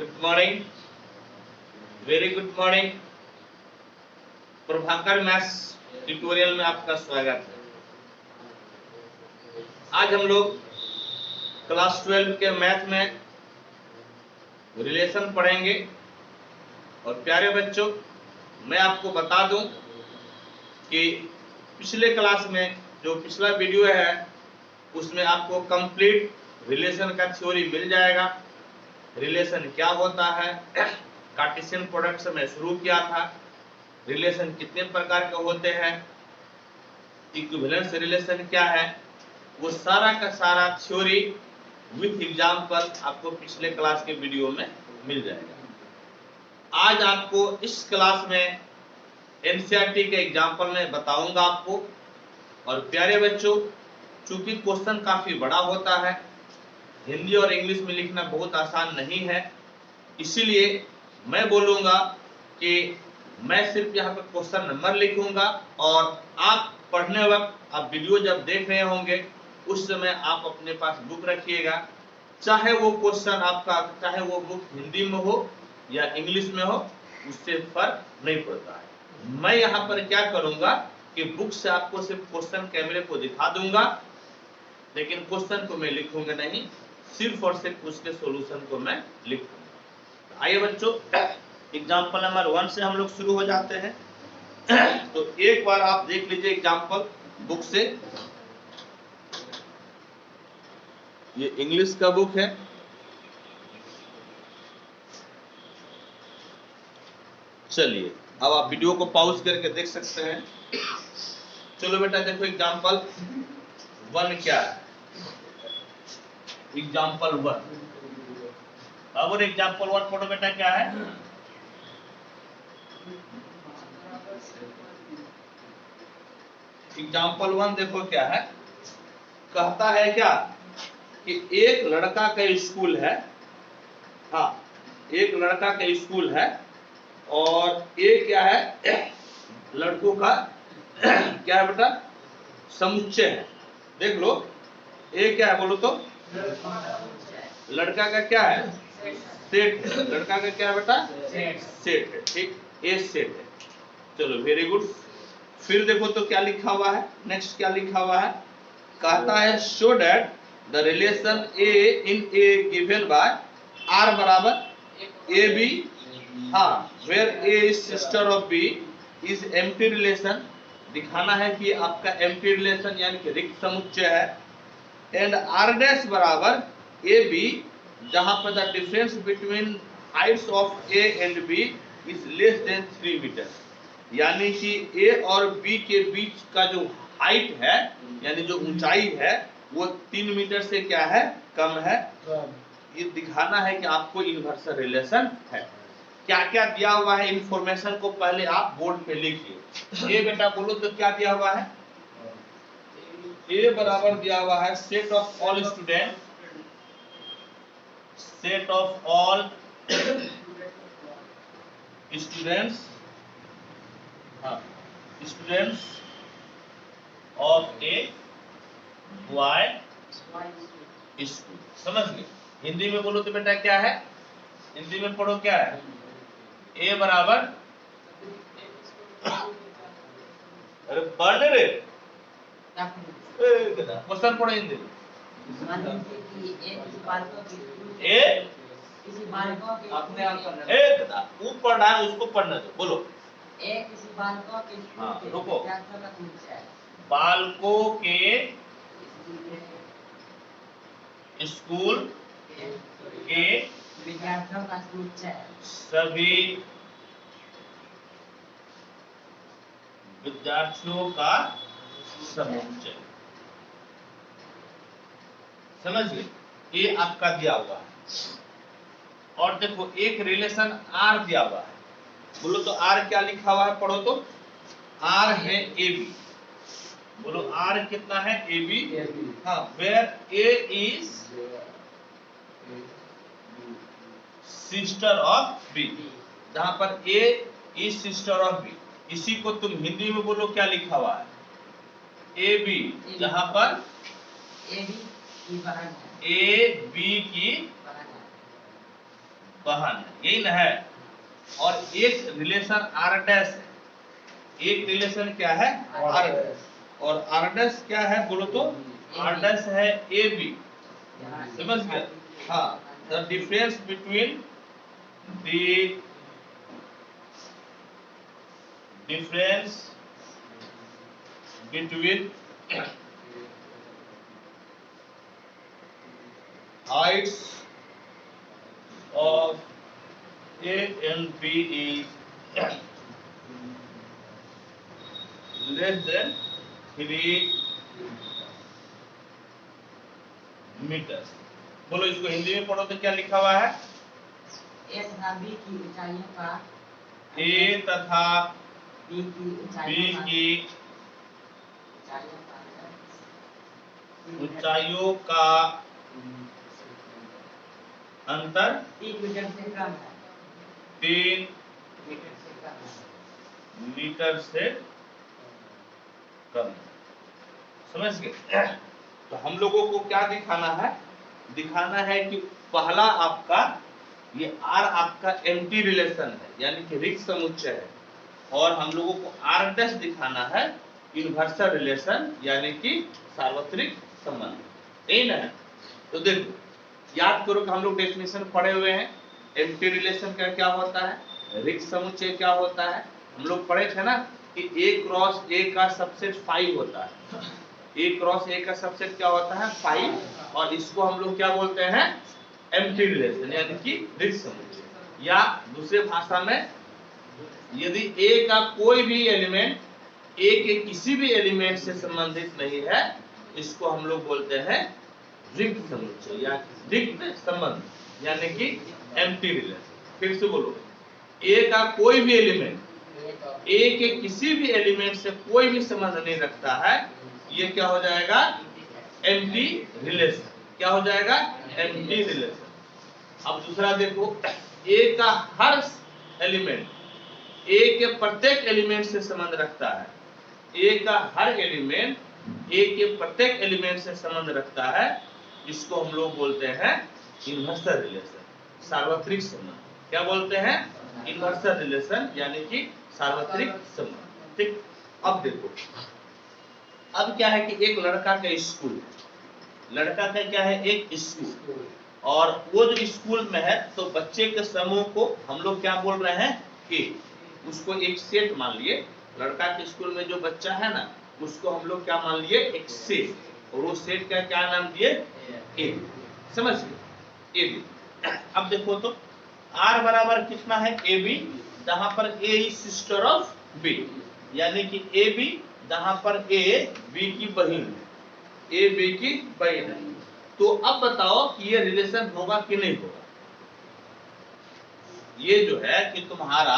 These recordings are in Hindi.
Good morning, very good morning. Prabhakar maths tutorial में आपका स्वागत है। आज हम लोग क्लास 12 के मैथ में रिलेशन पढ़ेंगे। और प्यारे बच्चों, मैं आपको बता दूं कि पिछले क्लास में जो पिछला वीडियो है उसमें आपको कंप्लीट रिलेशन का थ्योरी मिल जाएगा। रिलेशन क्या होता है, कार्टेशियन प्रोडक्ट से मैं शुरू किया था, रिलेशन कितने प्रकार के होते हैं, इक्विवेलेंस रिलेशन क्या है, वो सारा का सारा थ्योरी विथ एग्जाम्पल आपको पिछले क्लास के वीडियो में मिल जाएगा। आज आपको इस क्लास में एनसीईआरटी के एग्जाम्पल में बताऊंगा आपको। और प्यारे बच्चों, चूंकि क्वेश्चन काफी बड़ा होता है, हिंदी और इंग्लिश में लिखना बहुत आसान नहीं है, इसीलिए मैं बोलूंगा कि मैं सिर्फ यहाँ पे क्वेश्चन नंबर लिखूंगा और आप पढ़ने वक्त आप वीडियो जब देख रहे होंगे उस समय आप अपने पास बुक रखिएगा। चाहे वो क्वेश्चन आपका, चाहे वो बुक हिंदी में हो या इंग्लिश में हो, उससे फर्क नहीं पड़ता है। मैं यहाँ पर क्या करूंगा कि बुक से आपको सिर्फ क्वेश्चन कैमरे को दिखा दूंगा, लेकिन क्वेश्चन को मैं लिखूंगा नहीं, सिर्फ और सिर्फ उसके सॉल्यूशन को मैं लिखूंगा। आइए बच्चों, एग्जांपल नंबर 1 से हम लोग शुरू हो जाते हैं। तो एक बार आप देख लीजिए एग्जांपल बुक से। ये इंग्लिश का बुक है। चलिए अब आप वीडियो को पॉज करके देख सकते हैं। चलो बेटा देखो एग्जांपल 1 क्या है। एग्जांपल 1, अब एग्जांपल 1 पढ़ो बेटा, क्या है? एग्जांपल 1 देखो क्या है। कहता है क्या कि एक लड़का का स्कूल है। हाँ, एक लड़का का स्कूल है और ये क्या है, लड़कों का क्या है बेटा, समुच्चय है। देख लो, ये क्या है बोलो तो, लड़का का क्या है, सेट है। लड़का का क्या है बेटा, सेट है। ठीक, ए सेट है। चलो वेरी गुड। फिर देखो तो क्या लिखा हुआ है, नेक्स्ट क्या लिखा हुआ है। कहता है show that the relation A in A given by R बराबर ए बी, हाँ, where A is sister of B is empty relation. दिखाना है कि आपका एम्प्टी रिलेशन यानी कि रिक्त समुच्चय है। एंड आर डैश बराबर ए बी, जहां पर the difference between heights of A and B is less than 3 meter, यानी कि ए और बी के बीच का जो हाइट है यानी जो ऊंचाई है वो 3 मीटर से क्या है, कम है। ये दिखाना है कि आपको इनवर्स रिलेशन है। क्या क्या दिया हुआ है इंफॉर्मेशन को पहले आप बोर्ड पे लिखिए। ए बेटा बोलो तो क्या दिया हुआ है। ए बराबर दिया हुआ है set of all student, set of all students, हाँ, students of a boy school. समझ गए। हिंदी में बोलो तो बेटा क्या है, हिंदी में पढ़ो क्या है। ए बराबर, अरे पढ़ रे, क्वेश्चन पढ़ो हिंदी में। ए अपने आप पढ़ना, एक वो पढ़ रहा है उसको पढ़ना दो। बोलो किसी बालकों के, हाँ रुको, है। बालकों के स्कूल के विद्यार्थियों का समुच्चय है। सभी विद्यार्थियों का समुच्चय। समझ गए। ये आपका दिया हुआ है। और देखो एक रिलेशन आर दिया हुआ है। बोलो तो आर क्या लिखा हुआ है, पढ़ो तो। आर है ए बी। बोलो आर कितना है, ए बी। हाँ, where A is sister of B, जहां पर A is sister of B. इसी को तुम हिंदी में बोलो क्या लिखा हुआ है, ए बी, जहां पर ए बी की बहन है, यही ना है। और एक रिलेशन आर डैश है, एक रिलेशन क्या है आर डैश, और आर डैश क्या है बोलो तो आर डैश है ए बी, समझ गए। हाँ, the difference between the difference between heights of A and B is less than 3 meter. बोलो इसको हिंदी में पढ़ो तो क्या लिखा हुआ है? ए तथा बी की ऊंचाइयों का ए तथा बी की बी की ऊंचाइयों का अंतर 3 मीटर से कम है। 3 मीटर से कम है। मीटर से कम। समझ गए? तो हम लोगों को क्या दिखाना है? दिखाना है कि पहला आपका ये आर आपका एम्प्टी रिलेशन है, यानी कि रिक्त समुच्चय है, और हम लोगों को आर डैश दिखाना है यूनिवर्सल रिलेशन, यानी कि सार्वत्रिक संबंध। यही ना है? तो देखो, याद करो कि हम लोग डेफिनेशन पढ़े हुए हैं। एम्प्टी रिलेशन का क्या होता है, रिक्त समुच्चय क्या होता है, हम लोग पढ़े थे ना कि ए क्रॉस ए का सबसेट 5 होता है। ए क्रॉस ए का सबसेट क्या होता है 5, और इसको हम लोग क्या बोलते हैं एम्प्टी रिलेशन, यानी कि रिक्त समुच्चय। या दूसरे भाषा में यदि ए का कोई भी एलिमेंट ए के किसी भी एलिमेंट से संबंधित नहीं है, इसको हम लोग बोलते हैं रिक्त समुच्चय या रिक्त संबंध, यानी कि एम्प्टी रिलेशन। फिर से बोलो, ए का कोई भी एलिमेंट ए के किसी भी एलिमेंट से कोई भी संबंध नहीं रखता है, ये क्या हो जाएगा एम्प्टी रिलेशन। क्या हो जाएगा एम्प्टी रिलेशन। अब दूसरा देखो, ए का हर एलिमेंट ए के प्रत्येक एलिमेंट से संबंध रखता है। ए का हर एलिमेंट ए के प्रत्येक एलिमेंट से संबंध रखता है, इसको हम लोग बोलते हैं इनवर्सल रिलेशन, सार्वत्रिक संबंध। क्या बोलते हैं इनवर्सल रिलेशन, यानी कि सार्वत्रिक संबंध। ठीक। अब देखो, अब क्या है कि एक लड़का का स्कूल है, लड़का का क्या है एक स्कूल, और वो जो स्कूल में है तो बच्चे के समूह को हम लोग क्या बोल रहे हैं कि उसको एक सेट मान लिए। लड़का के स्कूल में जो बच्चा है ना, उसको हम लोग क्या मान लिए एक सेट, और वो सेट का क्या नाम दिए ए। समझ गए? A B. अब देखो तो आर बराबर कितना है ए बी, जहां पर A is sister of B, यानी कि ए बी जहां पर ए बी की बहन है, ए बी की बहन है। तो अब बताओ कि ये रिलेशन होगा कि नहीं होगा? ये जो है कि तुम्हारा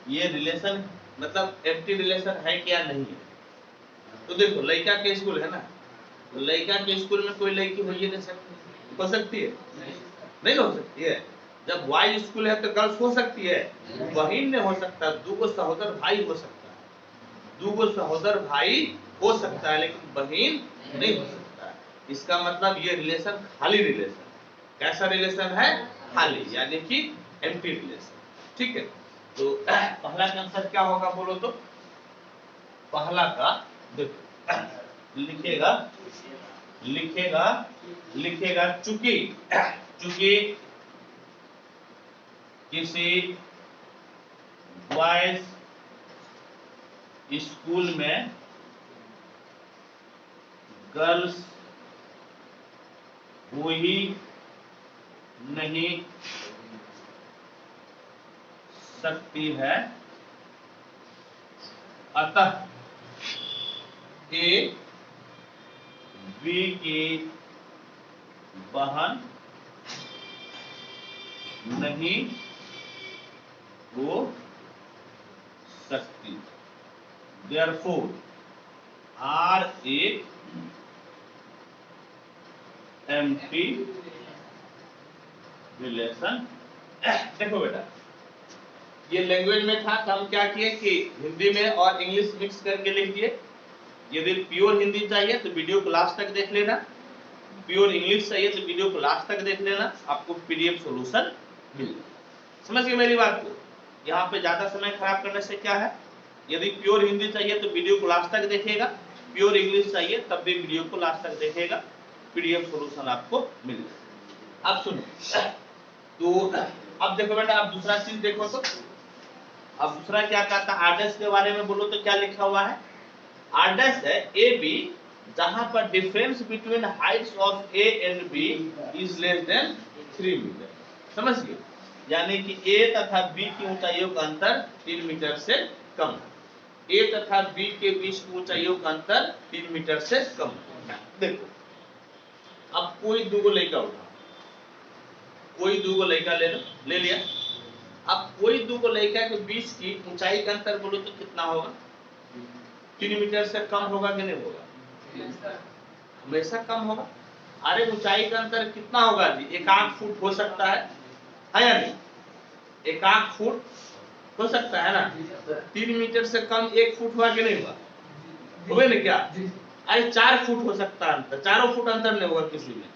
ये रिलेशन मतलब एम्प्टी रिलेशन है क्या नहीं है? तो देखो, लड़का के स्कूल है ना, तो लड़का के स्कूल में कोई लड़की हो ही नहीं सकती। हो सकती है? नहीं हो सकती है। जब बॉयज स्कूल है तो गर्ल्स हो सकती है, बहन नहीं हो सकता। दूगो सहोदर भाई हो सकता है, दूगो सहोदर भाई हो सकता है, लेकिन बहन नहीं हो सकता है। इसका मतलब ये रिलेशन खाली रिलेशन। कैसा रिलेशन है? खाली, यानी कि एम्प्टी रिलेशन। ठीक है। तो पहला का आंसर क्या होगा बोलो तो? पहला का देखो, लिखेगा लिखेगा लिखेगा चूंकि किसी बॉयज स्कूल में गर्ल्स हो ही नहीं सकती है, अतः ए बी की बहन नहीं हो सकती। Therefore, R एक एम्प्टी रिलेशन। देखो बेटा, ये लैंग्वेज में था तो हम क्या किए कि हिंदी में और इंग्लिश मिक्स करके लिख दिए। यदि प्योर हिंदी चाहिए तो वीडियो को लास्ट तक देख लेना, प्योर इंग्लिश चाहिए तो वीडियो को लास्ट तक देख लेना, आपको पीडीएफ सॉल्यूशन मिल जाएगा। समझ गए मेरी बात को? यहाँ पे ज्यादा समय खराब करने से क्या है, यदि प्योर हिंदी चाहिए तो वीडियो को लास्ट तक देखिएगा, प्योर इंग्लिश चाहिए तब भी वीडियो को लास्ट तक देखिएगा, पीडीएफ सॉल्यूशन आपको मिल जाएगा। अब सुनो, तो अब देखो बेटा, अब दूसरा चीज देखो तो, अब दूसरा क्या कहता है, आरडैश के बारे में बोलो तो क्या लिखा हुआ है, आरडैश है ए बी जहां पर difference between heights of A and B is less than 3 meter. समझ गए? यानी कि ए तथा बी की ऊंचाइयों का अंतर 3 मीटर से कम है। ए तथा बी के बीच की ऊंचाइयों का अंतर 3 मीटर से कम है। देखो, अब कोई दूगो लड़का उठा, कोई दूगो लड़का ले लिया। अब कोई दूगो लड़का के बीच की ऊंचाई का अंतर बोलो तो कितना होगा? 3 मीटर से कम होगा कि नहीं होगा? हमेशा कम होगा। अरे ऊंचाई का अंतर कितना होगा जी? 1 फुट हो सकता है या नहीं? 1 फुट हो सकता है ना? 3 मीटर से कम 1 फुट हुआ कि नहीं हुआ? हुए ना क्या? अरे 4 फुट हो सकता है अंतर, 4 फुट अंतर नहीं होगा किसी में,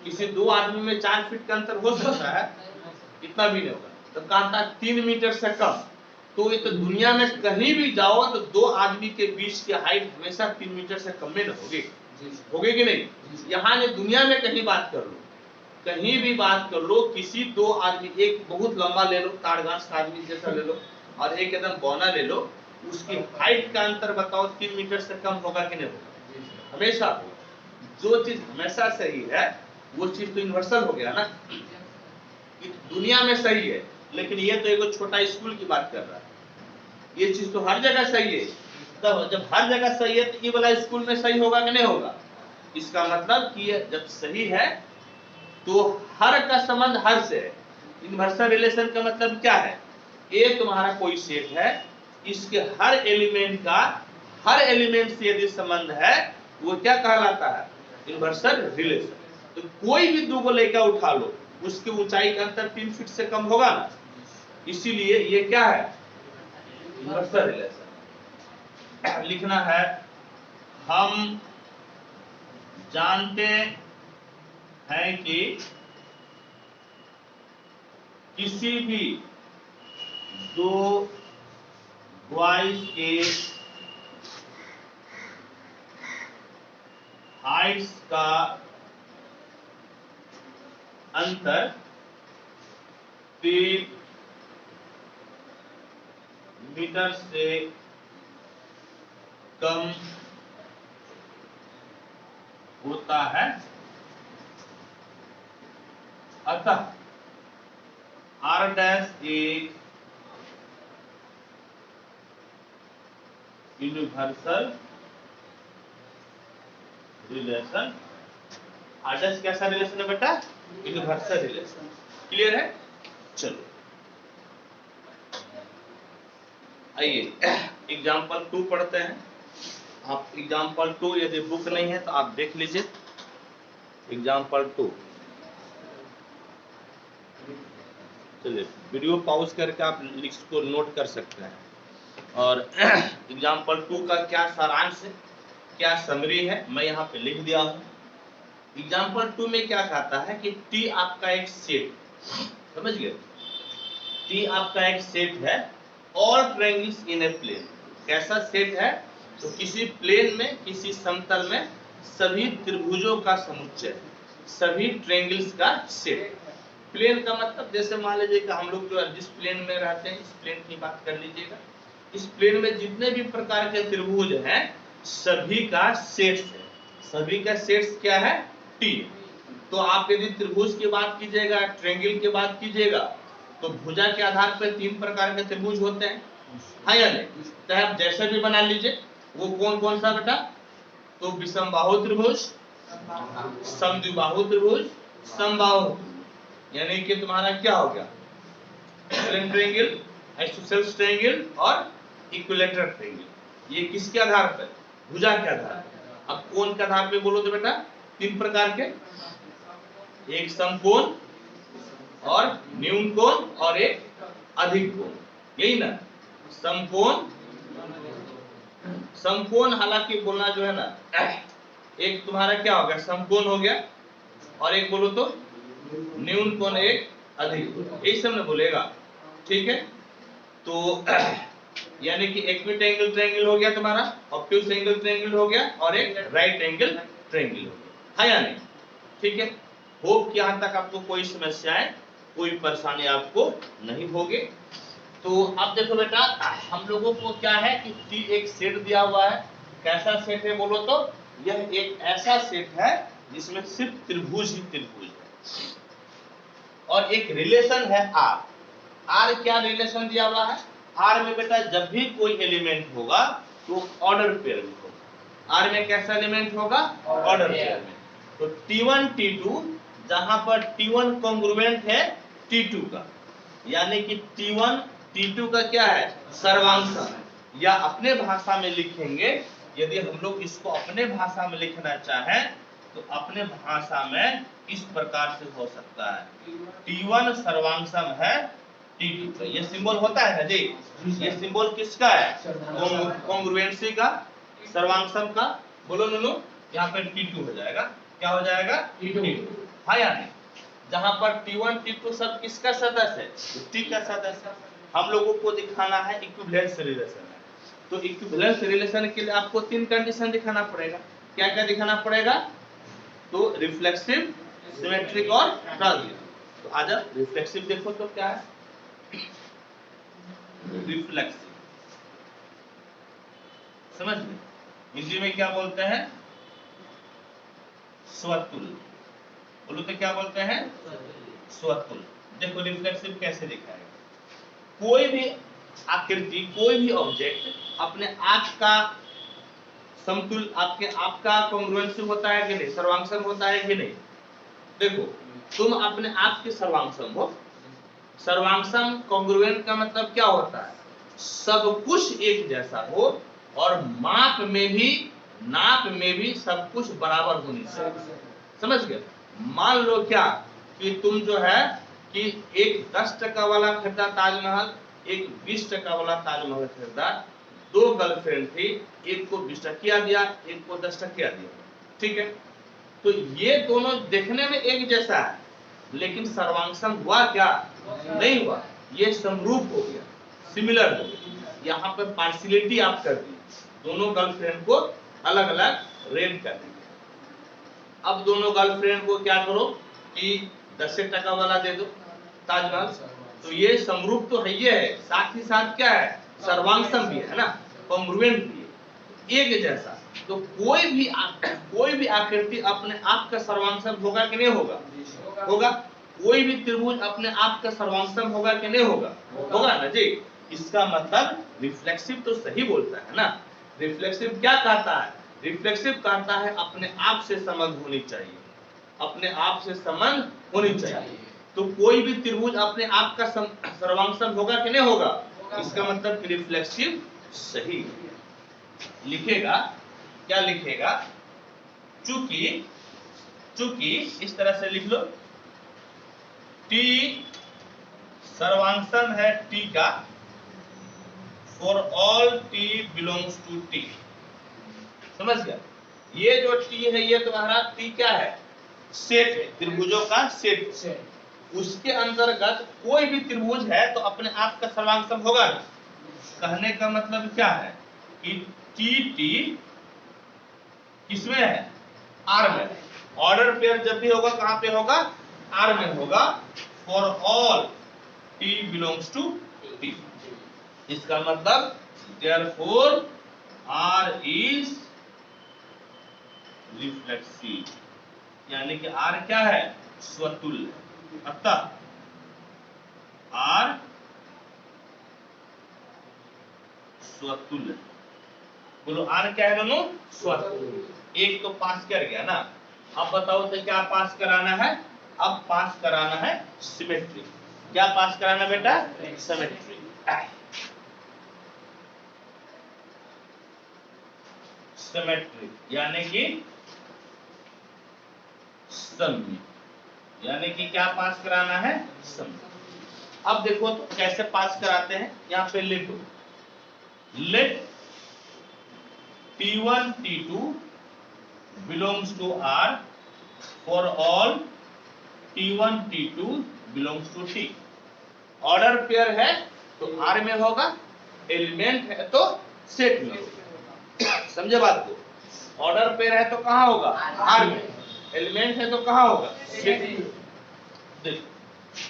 किसी 2 आदमी में 4 फीट का अंतर हो सकता है, इतना भी नहीं होगा। तो कहता है 3 मीटर से कम, तो ये तो दुनिया में कहीं भी जाओ तो 2 आदमी के बीच की हाइट हमेशा 3 मीटर से कम में न होगी, होगी कि नहीं? यहाँ ने दुनिया में कहीं बात कर लो, कहीं भी बात कर लो, किसी 2 आदमी, एक बहुत लंबा ले लो, ताड़गाछ आदमी जैसा ले लो, और एक एकदम बौना ले लो, उसकी हाइट का अंतर बताओ 3 मीटर से कम होगा कि नहीं होगा? हमेशा होगा। जो चीज हमेशा सही है वो चीज तो यूनिवर्सल हो गया ना, दुनिया में सही है, लेकिन ये तो एक छोटा स्कूल की बात कर रहा है, ये चीज तो हर जगह सही है। तब जब हर जगह सही है तो ये वाला स्कूल में सही होगा कि नहीं होगा? इसका मतलब कि जब सही है तो हर का संबंध हर से है। यूनिवर्सल रिलेशन का मतलब क्या है? ये तुम्हारा कोई सेट है, इसके हर एलिमेंट से यदि संबंध है वो क्या कहलाता है? Universal relation. तो कोई भी दूगो लड़का उठा लो, उसकी ऊंचाई का अंतर 3 फीट से कम होगा ना, इसीलिए ये क्या है? Universal relation. लिखना है, हम जानते हैं कि किसी भी 2 बॉयज के हाइट्स का अंतर 3 मीटर से कम होता है, अतः R डैश एक यूनिवर्सल रिलेशन। R डैश कैसा रिलेशन है बेटा? Universal relation. क्लियर है? चलो आइए एग्जाम्पल 2 पढ़ते हैं। आप एग्जाम्पल 2 यदि बुक नहीं है तो आप देख लीजिए एग्जाम्पल 2। चलिए वीडियो पॉज करके आप इसको नोट कर सकते हैं। और एग्जाम्पल 2 का क्या सारांश है, क्या समरी है, मैं यहाँ पे लिख दिया हूँ। एग्जाम्पल 2 में क्या कहता है कि टी आपका एक सेट, समझ गए? टी आपका एक सेट है, all triangles in a plane. कैसा सेट है? तो किसी प्लेन में, किसी समतल में सभी त्रिभुजों का समुच्चय, सभी ट्रायंगल्स का सेट। प्लेन का मतलब जैसे मान लीजिए कि हम लोग जो जिस प्लेन में रहते हैं, इस प्लेन की बात कर लीजिएगा, इस प्लेन में जितने भी प्रकार के त्रिभुज हैं सभी का सेट है। सभी का सेट क्या है? टी। तो आप यदि त्रिभुज की बात कीजिएगा, ट्रायंगल की बात कीजिएगा, तो भुजा के आधार पर 3 प्रकार के त्रिभुज होते हैं, हाँ या नहीं? चाहे आप जैसे भी बना लीजिए। वो कौन कौन सा बेटा? तो विषमबाहु त्रिभुज, समद्विबाहु त्रिभुज, समबाहु, यानी कि तुम्हारा क्या हो गया? ट्रायंगल, आइसोसेलेस ट्रायंगल और इक्विलैटरल ट्रायंगल। ये किसके आधार पर? भुजा के आधार पर। अब कोण के आधार पे बोलो तो बेटा 3 प्रकार के, एक समकोण और न्यून कोण और एक अधिक कोण, यही ना? समकोण, समकोण हालांकि बोलना जो है ना, एक तुम्हारा क्या हो गया? समकोण हो गया, और एक बोलो तो न्यून कोण, एक अधिक कोण, यही सब ने बोलेगा। ठीक है, तो यानी कि एक्यूट एंगल ट्रायंगल हो गया तुम्हारा, ऑब्ट्यूज एंगल ट्रायंगल हो गया और एक राइट एंगल ट्रायंगल हो गया, है या नहीं? ठीक है, होप कि यहां तक आपको कोई समस्याएं, कोई परेशानी आपको नहीं होगी। तो अब देखो बेटा, हम लोगों को क्या है कि एक सेट दिया हुआ है। कैसा सेट है बोलो तो? यह एक ऐसा सेट है जिसमें सिर्फ त्रिभुज ही त्रिभुज है और एक रिलेशन है आर। आर क्या रिलेशन दिया हुआ है? आर में बेटा जब भी कोई एलिमेंट होगा तो ऑर्डर पेयर में होगा। आर में कैसा एलिमेंट होगा? ऑर्डर पेयर में। तो T1 T2 जहां पर T1 कॉन्ग्रुएंट है T2 का, यानी कि T1 T2 का क्या है? सर्वांशम। या अपने भाषा में लिखेंगे, यदि हम लोग इसको अपने भाषा में लिखना चाहें तो अपने भाषा में इस प्रकार से हो सकता है, T1 सर्वांशम है T2 का। ये सिंबल होता है ना जी, ये सिंबल किसका है? कॉन्ग्रुएंसी का, सर्वांशम का। बोलो नुनू, यहाँ पे T2 हो जाएगा। क्या हो जाएगा? T2। हाँ या नहीं? जहां पर T1 T2 सब किसका सदस्य है? T का सदस्य है। हम लोगों को दिखाना है इक्विवेलेंस रिलेशन है, तो इक्विवेलेंस रिलेशन के लिए आपको 3 कंडीशन दिखाना पड़ेगा। क्या क्या दिखाना पड़ेगा? तो रिफ्लेक्सिव, सिमेट्रिक और ट्रांजिशन। तो आज रिफ्लेक्सिव देखो तो क्या है? रिफ्लेक्सिव समझ में, हिंदी में क्या बोलते हैं? स्वतुल्य। बोलो तो क्या बोलते हैं? स्वतुल्य। देखो रिफ्लेक्सिव कैसे दिखाएगा? कोई भी आकृति, कोई भी ऑब्जेक्ट अपने आप का समतुल्य, आपका कॉन्ग्रुएंसी होता है कि नहीं? सर्वांशम होता है कि नहीं? देखो, तुम अपने आप के सर्वांशम हो। सर्वांशम कॉन्ग्रुएंट का मतलब क्या होता है? सब कुछ एक जैसा हो और माप में भी, नाप में भी सब कुछ बराबर होनी चाहिए। समझ गए? मान लो क्या कि तुम जो है कि एक 10 टका वाला खरीदा ताजमहल, एक 20 टका वाला ताजमहल खरीदा। 2 गर्लफ्रेंड थी, एक को 20 टकिया दिया, एक को 10 टकिया दिया। ठीक है, तो ये दोनों देखने में एक जैसा है, लेकिन सर्वांशम हुआ क्या? नहीं हुआ। ये समरूप हो गया, सिमिलर हो गया। यहाँ पे पार्शियलिटी आप कर दी, दोनों गर्लफ्रेंड को अलग अलग रेट कर दी। अब दोनों गर्लफ्रेंड को क्या करो कि 10 टका वाला दे दो ताजमहल, तो ये समरूप तो है, ये है, साथ ही साथ क्या है? सर्वांशम भी है ना, कॉन्ग्रुएंट भी है, एक जैसा। तो कोई भी आकृति अपने आप का सर्वांशम होगा कि नहीं होगा? होगा। कोई भी त्रिभुज अपने आप का सर्वांशम होगा कि नहीं होगा? होगा ना जी। इसका मतलब रिफ्लेक्सिव तो सही बोलता है ना। रिफ्लेक्सिव क्या कहता है? रिफ्लेक्सिव कहता है अपने आप से संबंध होनी चाहिए, अपने आप से संबंध होनी चाहिए। तो कोई भी त्रिभुज अपने आप का सर्वांशम होगा कि नहीं होगा? इसका मतलब रिफ्लेक्सिव सही लिखेगा। क्या लिखेगा? चूंकि इस तरह से लिख लो, T सर्वांशम है T का for all T belongs to T। समझ गया? ये जो T है, ये तुम्हारा T क्या है? सेट है, त्रिभुजों का सेट। उसके अंतर्गत कोई भी त्रिभुज है तो अपने आप का सर्वांशम होगा ना। कहने का मतलब क्या है कि T किसमें है? R में। ऑर्डर पेयर जब भी होगा कहां पे होगा? R में होगा। For all T belongs to T। इसका मतलब देयरफॉर R इज रिफ्लेक्सिव, यानी कि R क्या है? स्वतुल्य। अतः R स्वतुल्य। बोलो R क्या है दोनों? स्वतुल्य। एक तो पास कर गया ना। अब बताओ तो क्या पास कराना है? अब पास कराना है सिमेट्री। क्या पास कराना बेटा? सिमेट्री। सिमेट्री यानी कि सममित, यानी कि क्या पास कराना है? सममित। अब देखो तो कैसे पास कराते हैं, यहाँ पे लिखो, late T1 T2 belongs to R for all T1 T2 belongs to T। Order pair है तो आर में होगा, एलिमेंट है तो सेट में होगा। समझे बात को? ऑर्डर पेयर है तो कहां होगा? आर में। एलिमेंट है तो कहां होगा? सेट में। देखो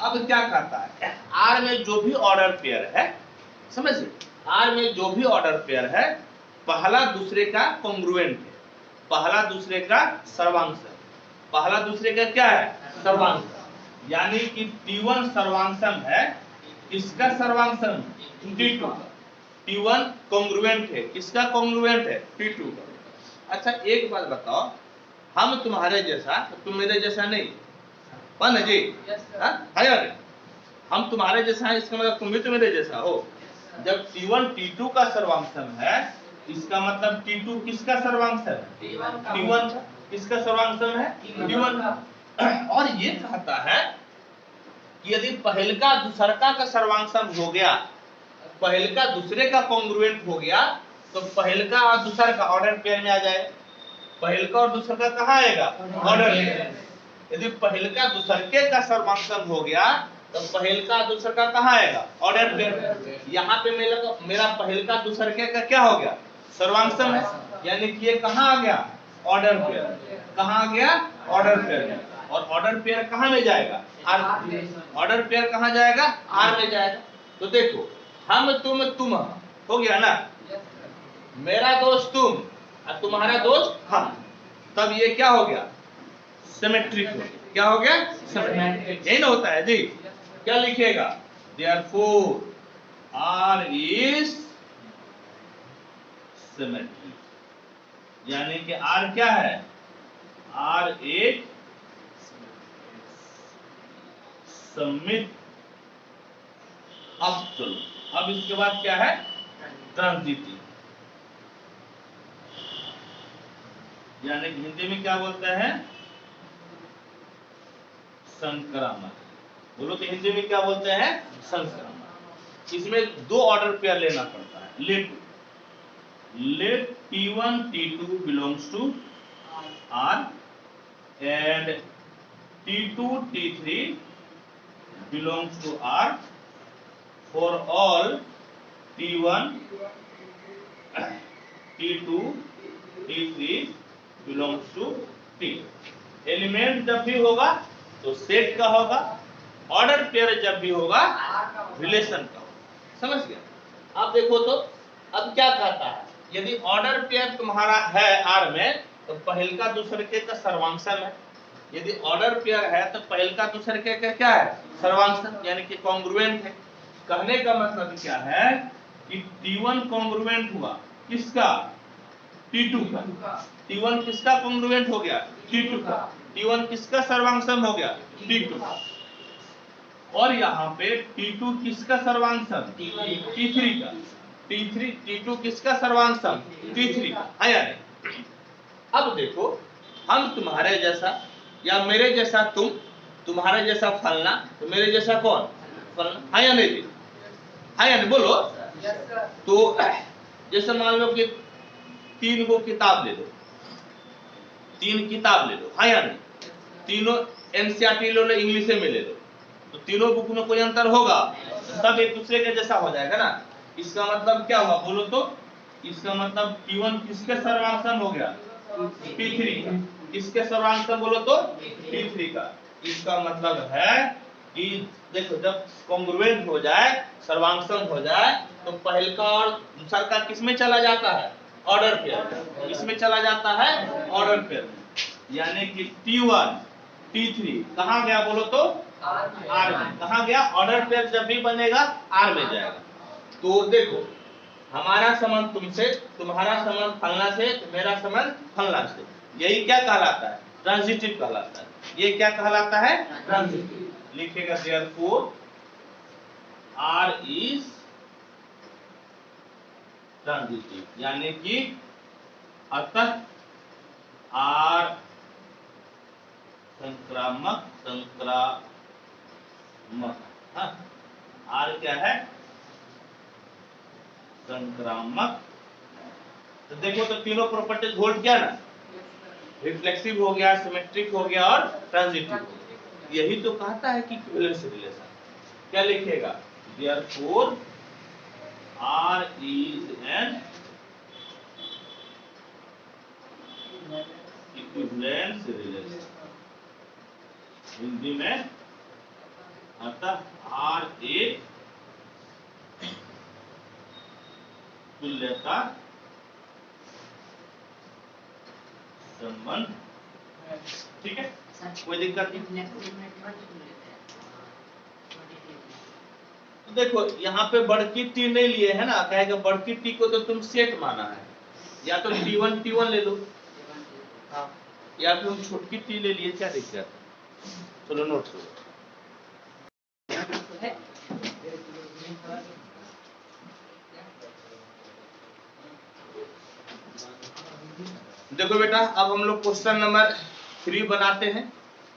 अब क्या कहता है, आर में जो भी ऑर्डर पेयर है, समझिए, आर में जो भी ऑर्डर पेयर है पहला दूसरे का कॉन्ग्रुएंट है, पहला दूसरे का सर्वांश है। पहला दूसरे का क्या है? सर्वांश। यानी कि T1 सर्वांशम है, किसका सर्वांशम? T2 का। T1 कॉन्ग्रुएंट है, किसका कॉन्ग्रुएंट है? T2 का। अच्छा एक बात बताओ, हम तुम्हारे जैसा, तुम मेरे जैसा नहीं, कौन है जी? है या नहीं? हम तुम्हारे जैसा है, इसका मतलब तुम भी तो मेरे जैसा हो। जब T1 T2 का सर्वांशम है, इसका मतलब T2 किसका सर्वांश है? T1 का। किसका सर्वांशम है? T1 का। और ये कहता है कि यदि पहल का दूसरका का सर्वांशम हो गया, पहल का दूसरे का कॉन्ग्रुएंट हो गया, तो पहल का और दूसर का ऑर्डर पेयर में आ जाएगा। पहल का और दूसर का कहाँ आएगा? Order pair. यदि पहल का दूसरके का सर्वांशम हो गया तो पहल का दूसर का कहाँ आएगा? Order pair. यहाँ पे मेरा पहल का दूसरके का क्या हो गया? सर्वांशम है, यानी कि ये कहाँ आ गया? Order pair. कहाँ आ गया? Order pair. और ऑर्डर पेयर कहाँ में जाएगा? आर। ऑर्डर पेयर कहाँ जाएगा? आर में जाएगा। तो देखो, हम तुम हो गया ना, मेरा दोस्त तुम और तुम्हारा दोस्त हम, तब ये क्या हो गया? सिमेट्रिक हो गया। क्या हो गया? सिमेट्रिक। यही ना होता है जी। क्या लिखेगा? देयरफॉर आर इज सिमेट्रिक, यानी कि आर क्या है? आर एक सममित। अब चलो, अब इसके बाद क्या है? ट्रांजिटिव, यानी हिंदी में क्या बोलते हैं? संक्रामक। बोलो तो हिंदी में क्या बोलते हैं? संक्रामक। इसमें दो ऑर्डर पेयर लेना पड़ता है। Let T1 T2 belongs to R and T2 T3 belongs to R for all T1 T2 T3 belongs to T। Element जब भी होगा तो सेट का होगा, ऑर्डर पेयर जब भी होगा रिलेशन का होगा। समझ गया? अब देखो तो अब क्या कहता है, यदि ऑर्डर पेयर तुम्हारा है आर में तो पहल का दूसरे का सर्वांशम है। यदि ऑर्डर पेयर है तो पहल का दूसरे का क्या है? सर्वांशम, यानी कि कॉन्ग्रुएंट है। कहने का मतलब क्या है कि T1 कॉन्ग्रुएंट हुआ किसका? T2 का। T1 किसका कॉन्ग्रुएंट हो गया? T2 का। T1 किसका सर्वांशम हो गया? T2 का। और यहाँ पे T2 किसका सर्वांशम? T3 का। T2 किसका सर्वांशम? T3 का। है या नहीं? अब देखो, हम तुम्हारे जैसा या मेरे जैसा तुम, तुम्हारे जैसा फलना, तो मेरे जैसा कौन? फलना। है या नहीं? है या नहीं? बोलो। तो जैसे मान लो कि 3 गो किताब ले लो, 3 किताब ले लो, है या नहीं? तीनों एनसीईआरटी लो, इंग्लिश में ले लो, तो तीनों बुक में कोई अंतर होगा? सब एक दूसरे के जैसा हो जाएगा ना। इसका मतलब क्या हुआ बोलो तो? इसका मतलब T1 किसके सर्वांशम हो गया? T3 का। किसके सर्वांशम बोलो तो? T3 का। इसका मतलब है कि देखो, जब कॉन्ग्रुएंट हो जाए, सर्वांशम हो जाए, तो पहल का और दूसर का किसमें चला जाता है? Order pair. किसमें चला जाता है? Order pair. यानी कि T1 T3 कहाँ गया बोलो तो? आर में। कहाँ गया? ऑर्डर पेयर जब भी बनेगा आर में जाएगा। तो देखो, हमारा संबंध तुमसे, तुम्हारा संबंध फलना से, मेरा संबंध फलना से, यही क्या कहलाता है? ट्रांजिटिव कहलाता है। ये क्या कहलाता है? ट्रांजिटिव। लिखेगा देयरफॉर आर इज ट्रांजिटिव, यानी कि अतः आर संक्रामक। हाँ, आर क्या है? संक्रामक। तो देखो तो तीनों प्रॉपर्टीज होल्ड किया ना, रिफ्लेक्सिव हो गया, सिमेट्रिक हो गया और ट्रांजिटिव हो गया। यही तो कहता है कि इक्विवेलेंस रिलेशन। क्या लिखिएगा, therefore R is an equivalence relation. Hindi में अतः R एक तुल्यता संबंध। ठीक है, कोई दिक्कत नहीं। तो देखो यहाँ पे बड़की टी नहीं लिए है ना, कहेगा बड़की टी को तो तुम सेट माना है, या तो T1 ले लो, हाँ, या फिर हम छोटकी टी ले लिए, क्या दिक्कत? चलो नोट करो। देखो बेटा, अब हम लोग क्वेश्चन नंबर 3 बनाते हैं।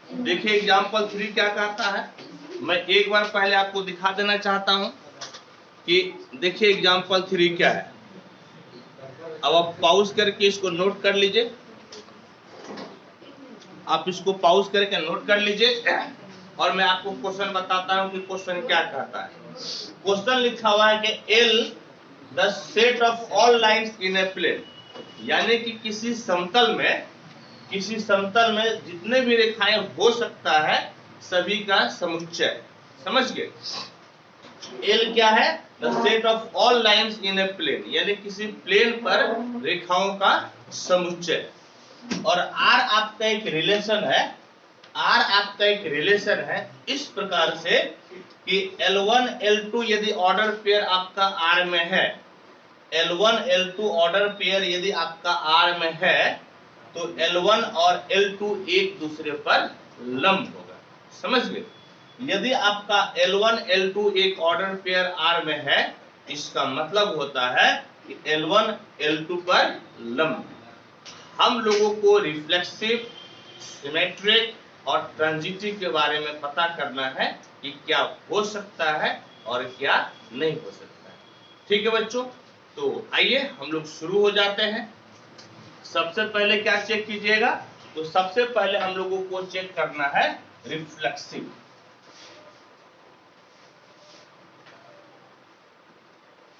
देखिए एग्जाम्पल 3 क्या कहता है, मैं एक बार पहले आपको दिखा देना चाहता हूं कि देखिए एग्जाम्पल 3 क्या है। अब आप पॉज करके इसको नोट कर लीजिए, आप इसको पॉज करके नोट कर लीजिए और मैं आपको क्वेश्चन बताता हूं कि क्वेश्चन क्या कहता है। क्वेश्चन लिखा हुआ है कि L the set of all lines in a plane, यानी कि किसी समतल में जितने भी रेखाएं हो सकता है सभी का समुच्चय। समझ गए? L क्या है? The set of all lines in a plane, यानी किसी प्लेन पर रेखाओं का समुच्चय। और R आपका एक रिलेशन है, इस प्रकार से कि L1 L2 यदि ऑर्डर पेयर आपका R में है, L1 L2 ऑर्डर पेयर यदि आपका R में है तो L1 और L2 एक दूसरे पर लंब होगा। समझ गए? यदि आपका L1 L2 एक ऑर्डर पेयर R में है, इसका मतलब होता है कि L1 L2 पर लंब। हम लोगों को रिफ्लेक्सिव, सिमेट्रिक और ट्रांजिटिव के बारे में पता करना है कि क्या हो सकता है और क्या नहीं हो सकता है। ठीक है बच्चों, तो आइए हम लोग शुरू हो जाते हैं। सबसे पहले क्या चेक कीजिएगा, तो सबसे पहले हम लोगों को चेक करना है रिफ्लेक्सिव।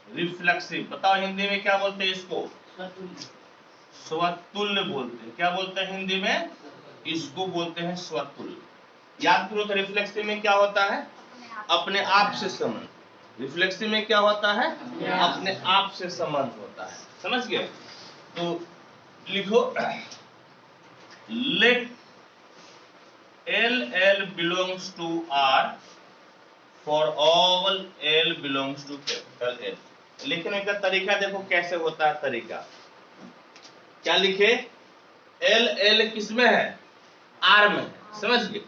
रिफ्लेक्सिव बताओ हिंदी में क्या बोलते हैं इसको? स्वतुल्य बोलते हैं। क्या बोलते हैं हिंदी में? इसको बोलते हैं स्वतुल्य। याद करो तो रिफ्लेक्सिव में क्या होता है? अपने आप से संबंध। रिफ्लेक्सिव में क्या होता है? अपने आप से संबंध होता है। समझ गए? तो लिखो, late L belongs to R for all L belongs to capital L। लिखने का तरीका देखो कैसे होता है तरीका। क्या लिखे? L किसमें है? R में। समझ गए?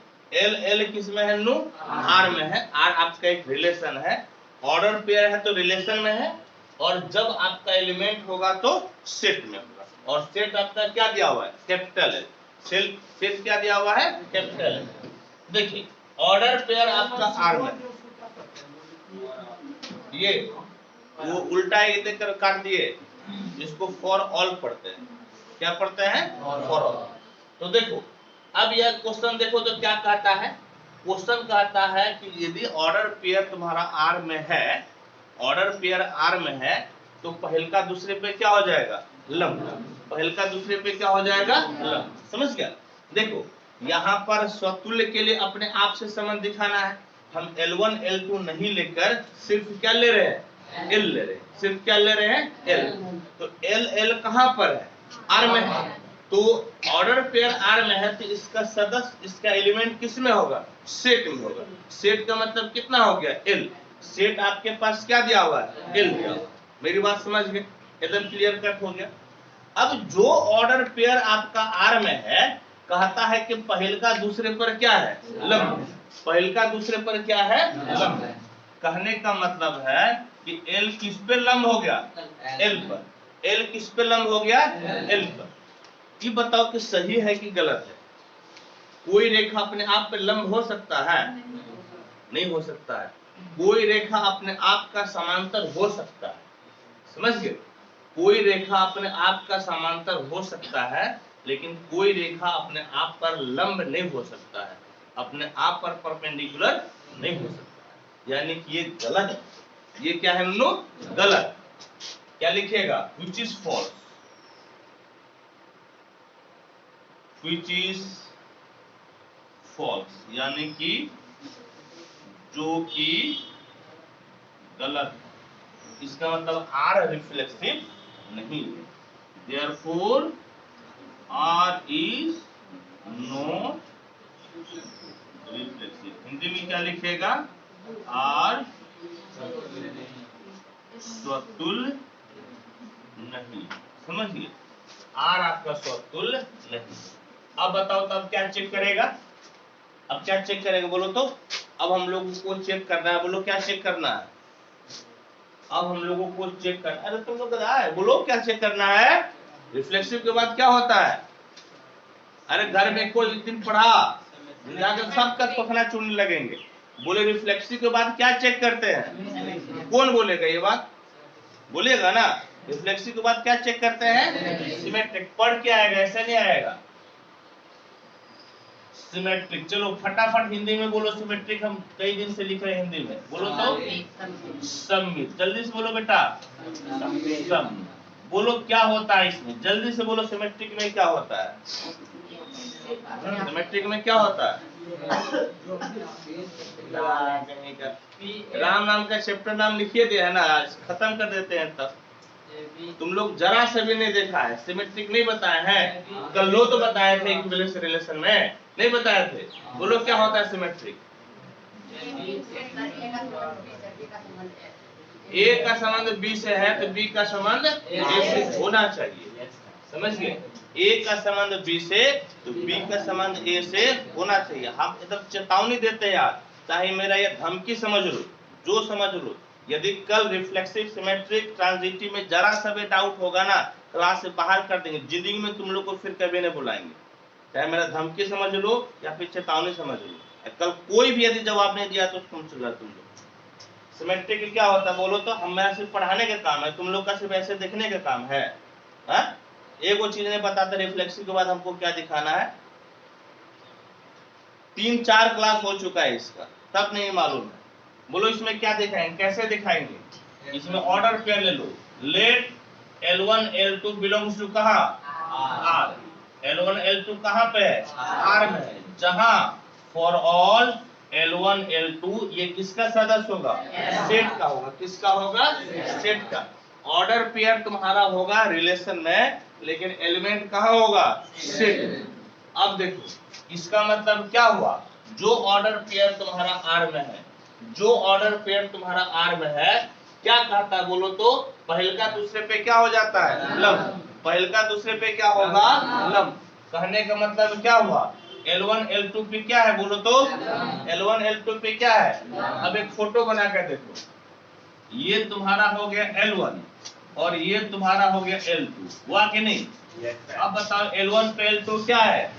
L किसमें है? नो R में है। R आपका एक रिलेशन है, ऑर्डर पेयर है तो रिलेशन में है, और जब आपका एलिमेंट होगा तो सेट में होगा। और सेट आपका क्या दिया हुआ है? कैपिटल है। सेट क्या दिया हुआ है? कैपिटल है। देखिए ऑर्डर पेयर आपका R में, ये वो उल्टा ये देखकर काट दिए, इसको फॉर ऑल पढ़ते हैं। क्या पढ़ते हैं? For all. तो देखो अब यह क्वेश्चन देखो तो क्या कहता है? क्वेश्चन कहता है कि यदि ऑर्डर पेयर तुम्हारा R में है, ऑर्डर पेयर R में है, तो पहल का दूसरे पे क्या हो जाएगा? लंब। पहल का दूसरे पे क्या हो जाएगा? लंब। समझ गया? देखो यहाँ पर स्वतुल्य के लिए अपने आप से संबंध दिखाना है। हम L1 L2 नहीं लेकर सिर्फ क्या ले रहे हैं? L ले रहे हैं। सिर्फ क्या ले रहे हैं? L। तो L कहाँ पर है? R में है। तो ऑर्डर पेयर R में है तो इसका सदस्य, इसका एलिमेंट किस में होगा? सेट में होगा। सेट का मतलब कितना हो गया? L। सेट आपके पास क्या दिया हुआ है? L दिया हुआ। मेरी बात समझ गए? एकदम क्लियर कट हो गया। अब जो ऑर्डर पेयर आपका R में है, कहता है कि पहल का दूसरे पर क्या है? लंब। पहल का दूसरे पर क्या है? लंब। कहने का मतलब है कि L किस पे लंब हो गया? L पर। L किस पे लंब हो गया? L पर। ये बताओ कि सही है कि गलत है? कोई रेखा अपने आप पे लंब हो सकता है? नहीं हो सकता है। कोई रेखा अपने आप का समांतर हो सकता है। समझ गए? कोई रेखा अपने आप का समांतर हो सकता है, लेकिन कोई रेखा अपने आप पर लंब नहीं हो सकता है, अपने आप पर परपेंडिकुलर नहीं हो सकता है। यानी कि ये गलत है। ये क्या है नो गलत। क्या लिखेगा which is false, which is false यानी कि जो कि गलत है। इसका मतलब आर रिफ्लेक्सिव नहीं है, therefore R is not reflexive. Hindi में क्या लिखेगा आर स्वतुल्य नहीं। समझिए आर आपका स्वतुल्य नहीं। अब बताओ तब क्या चेक करेगा, अब क्या चेक करेगा बोलो तो। अब हम लोगों को चेक करना है, बोलो क्या चेक करना है। अब हम लोगों को चेक करना, अरे तुम लोग है बोलो क्या चेक करना है। रिफ्लेक्सिव के बाद क्या होता है, अरे घर में कोई दिन पढ़ा जाकर सब का पखना चुनने लगेंगे। बोले रिफ्लेक्सिव के बाद क्या चेक करते हैं, कौन बोलेगा ये बात, बोलिएगा ना। रिफ्लेक्सिव के बाद क्या चेक करते हैं, सिमेट्रिक। पढ़ के आएगा, ऐसा नहीं आएगा सिमेट्रिक। चलो फटाफट हिंदी में बोलो सिमेट्रिक, हम कई दिन से लिख रहे हैं हिंदी में, बोलो तो सममित। जल्दी से बोलो बेटा सममित। बोलो क्या होता है इसमें, जल्दी से बोलो सिमेट्रिक में क्या होता है, सिमेट्रिक में क्या होता है। राम नाम का चैप्टर नाम लिखिए दिया है ना, आज खत्म कर देते हैं। तब तुम लोग जरा से भी नहीं देखा है, सिमेट्रिक नहीं बताए हैं। कल लो तो बताए थे इक्विवेलेंस रिलेशन में, नहीं बताए थे। बोलो क्या होता है सिमेट्रिक। ए का संबंध बी से है तो बी का संबंध ए से होना चाहिए। समझ गए, ए का संबंध बी से तो बी का संबंध ए से होना चाहिए। हम इधर चेतावनी देते हैं यार, चाहे मेरा ये धमकी समझ लो, जो समझ लो। यदि कल रिफ्लेक्सिव सिमेट्रिक ट्रांजिटिव में जरा सा भी डाउट होगा ना, क्लास से बाहर कर देंगे। जिंदगी में तुम लोग को फिर कभी नहीं बुलाएंगे, चाहे मेरा धमकी समझ लो या फिर चेतावनी समझ लो। कल कोई भी यदि जवाब नहीं दिया तो तुम लोग सिमेट्रिक क्या होता है बोलो तो। हम मेरा सिर्फ पढ़ाने का काम है, तुम लोग का सिर्फ ऐसे देखने का काम है। एक वो चीज नहीं बताते रिफ्लेक्सिव के बाद हमको क्या दिखाना है। 3-4 क्लास हो चुका है इसका, तब नहीं मालूम है। बोलो इसमें क्या दिखाएंगे, कैसे दिखाएंगे। इसमें ऑर्डर पेयर ले लो, let L1 L2 belongs to कहां R। L1 L2 कहां पे है R में है, जहां फॉर ऑल L1 L2 ये किसका सदस्य होगा, सेट का होगा। किसका होगा, सेट का। ऑर्डर पेयर तुम्हारा होगा रिलेशन में, लेकिन एलिमेंट कहां होगा, सेट। अब देखो इसका मतलब क्या हुआ, जो ऑर्डर पेयर तुम्हारा R में है, जो ऑर्डर पेयर तुम्हारा R में है, क्या कहता है बोलो तो, पहल का दूसरे पे क्या हो जाता है लंब। पहल का दूसरे पे क्या होगा लंब। कहने का मतलब क्या हुआ, L1 L2 पे क्या है बोलो तो, L1 L2 पे क्या है। अब एक फोटो बना कर देखो, ये तुम्हारा हो गया L1 और ये तुम्हारा हो गया L2, हुआ कि नहीं। अब बताओ L1 पे L2 क्या है,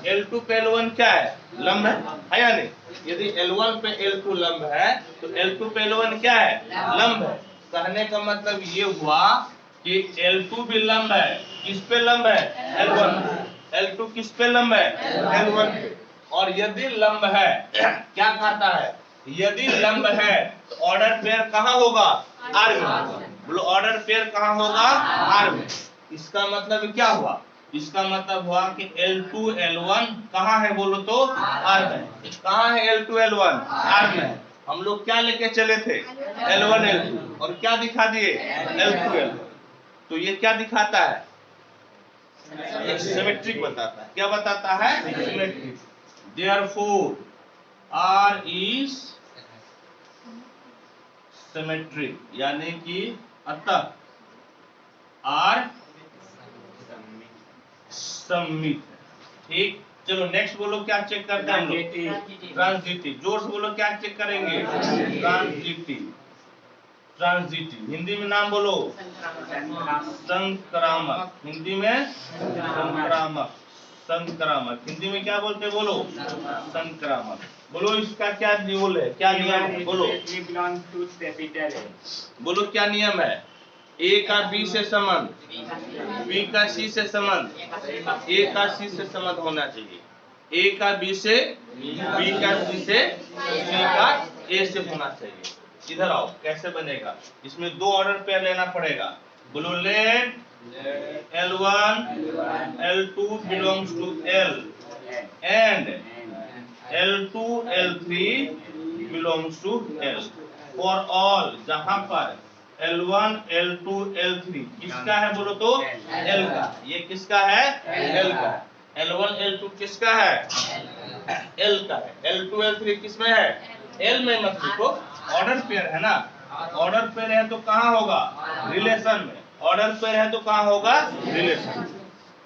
L2 पे L1 क्या है, लंब है या नहीं। यदि L1 पे L2 लंब है तो L2 पे L1 क्या है, लंब है। कहने का मतलब ये हुआ कि L2 भी लंब है, किस पे लंब है, L1। L2 किस पे लंब है, L1 पे। और यदि लंब है क्या कहता है, यदि लंब है तो ऑर्डर पेयर कहां होगा, R में। बोलो ऑर्डर पेयर कहां होगा, R में। इसका मतलब क्या हुआ, इसका मतलब हुआ कि L2 L1 कहां है बोलो तो, R में। कहां है L2 L1, R में। हम लोग क्या लेके चले थे, L1 L2, और क्या दिखा दिए, L2 L1। तो ये क्या दिखाता है, एक सिमेट्रिक बताता है। क्या बताता है, symmetric. Therefore R is symmetric, यानी कि अतः R सममित। ठीक, चलो नेक्स्ट बोलो क्या चेक करते हैं हम लोग, ट्रांजिटिव। जोर से बोलो क्या चेक करेंगे, ट्रांजिटिव। ट्रांजिटिव हिंदी में नाम बोलो, संक्रामक। हिंदी में संक्रामक, संक्रामक। हिंदी में क्या बोलते हैं बोलो, संक्रामक। बोलो इसका क्या नियम है, क्या नियम है बोलो, बोलो क्या नियम है। A का B से संबंध, B का C से संबंध, A का C से संबंध होना चाहिए। A का B से, B का C से, C का ए से होना चाहिए। इधर आओ, कैसे बनेगा? इसमें दो ऑर्डर पेयर लेना पड़ेगा। बोलो late L1 L2 belongs to L and L2 L3 belongs to L for all, जहां पर L1 L2 L3 किसका है बोलो तो? L का। ये किसका है? L का। L1 L2 किसका है? L का है। L2 L3 किसमें है? L में मत लिखो, ऑर्डर पेयर है ना। ऑर्डर पेयर है तो कहाँ होगा? रिलेशन में। ऑर्डर पेयर है तो कहाँ होगा? रिलेशन।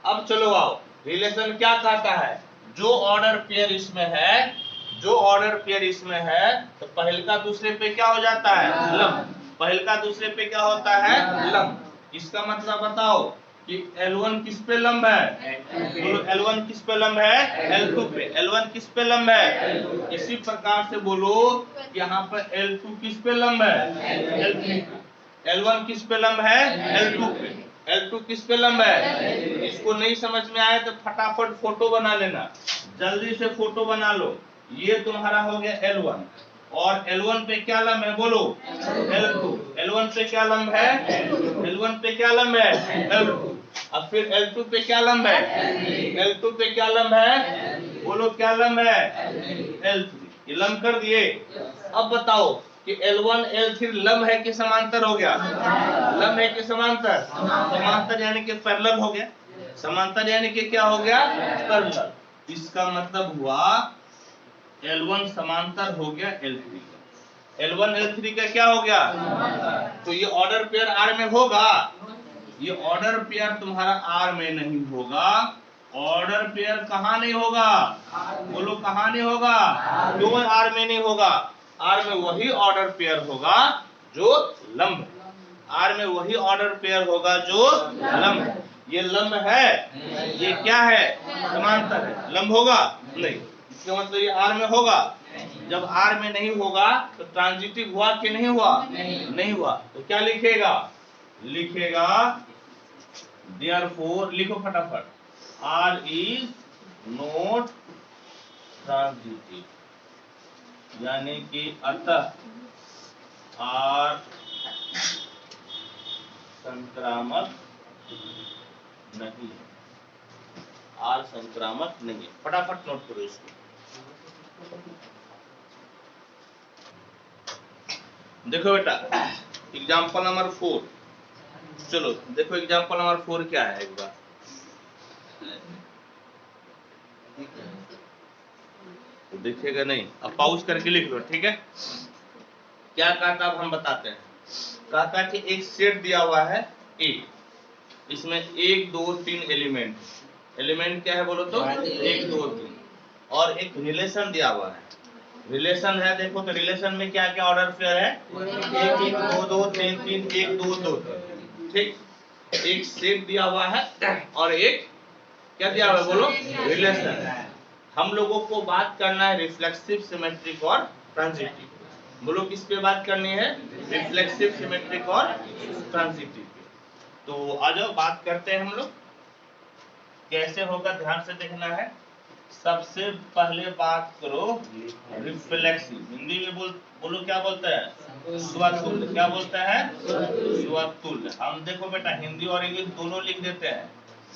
अब चलो आओ, रिलेशन क्या कहता है? जो ऑर्डर पेयर इसमें है, जो ऑर्डर पेयर इसमें है, तो पहल का दूसरे पे क्या हो जाता है? लंब। पहल का दूसरे पे क्या होता है? लंब। इसका मतलब बताओ कि L1 किस पे लंब है? बोलो L1 किस पे लंब है? L2 पे। L1 किस पे लंब है? इसी प्रकार से बोलो कि यहाँ पर L2 किस पे लंब है? L3 पे। L1 किस पे लंब है? L2 पे। L2 किस पे लंब है? इसको नहीं समझ में आए तो फटाफट फोटो बना लेना, जल्दी से फोटो बना लो। ये तुम्हारा हो गया L1 और L1 पे क्या लंब है बोलो? L2। L1 पे क्या लंब है? L1 पे क्या लंब है? L2। अब फिर L2 पे क्या लंब है? L2 पे क्या लंब है? बोलो क्या लंब है? L3। ये लंब कर दिए। अब बताओ कि L1 L3 लंब है कि समांतर हो गया? लंब है कि समांतर? समांतर यानी कि पैरेलल हो गया। समांतर यानी कि क्या हो गया? पैरेलल। इसका मतलब हुआ L1 समांतर हो गया L3 का। L1 L3 का क्या हो गया? तो ये ऑर्डर पेयर R में होगा? ये ऑर्डर पेयर तुम्हारा R में नहीं होगा। ऑर्डर पेयर कहाँ नहीं होगा? बोलो कहाँ नहीं होगा? क्यों R में नहीं होगा? R में वही ऑर्डर पेयर होगा जो लंब है। R में वही ऑर्डर पेयर होगा जो लंब है। ये लंब है, ये क्या है? समांतर है। लंब होगा? नहीं। इसका मतलब ये R में होगा। जब R में नहीं होगा तो ट्रांजिटिव हुआ कि नहीं हुआ? नहीं हुआ। तो क्या लिखेगा? लिखेगा therefore, लिखो फटाफट, R is not transitive, यानी कि अतः R संक्रामक नहीं है। R संक्रामक नहीं है। फटाफट नोट करो इसको। देखो बेटा, एग्जाम्पल नंबर 4। चलो देखो एग्जाम्पल नंबर 4 क्या है एक बार। तो देखिएगा नहीं, अब पॉज करके लिख लो, ठीक है? क्या कहता अब हम बताते हैं। कहता कि एक सेट दिया हुआ है A, इसमें 1 2 3 एलिमेंट क्या है बोलो तो? 1 2 3 और एक रिलेशन दिया हुआ है। रिलेशन है, देखो तो रिलेशन में क्या क्या ऑर्डर पेयर है? 1 1 2 2 3 3 1 2 2 3। ठीक, एक सेट दिया हुआ है और एक क्या दिया हुआ है बोलो? रिलेशन। हम लोगों को बात करना है रिफ्लेक्सिव, सिमेट्रिक और ट्रांजिटिव। बोलो किस पे बात करनी है? रिफ्लेक्सिव, सिमेट्रिक और ट्रांजिटिव। तो आ जाओ बात करते हैं हम लोग। कैसे होगा ध्यान से देखना है। सबसे पहले बात करो रिफ्लेक्सिव। हिंदी में बोलो क्या बोलता है? स्वतुल्य। क्या बोलता है? स्वतुल्य। हम देखो बेटा हिंदी और इंग्लिश दोनों लिख देते हैं,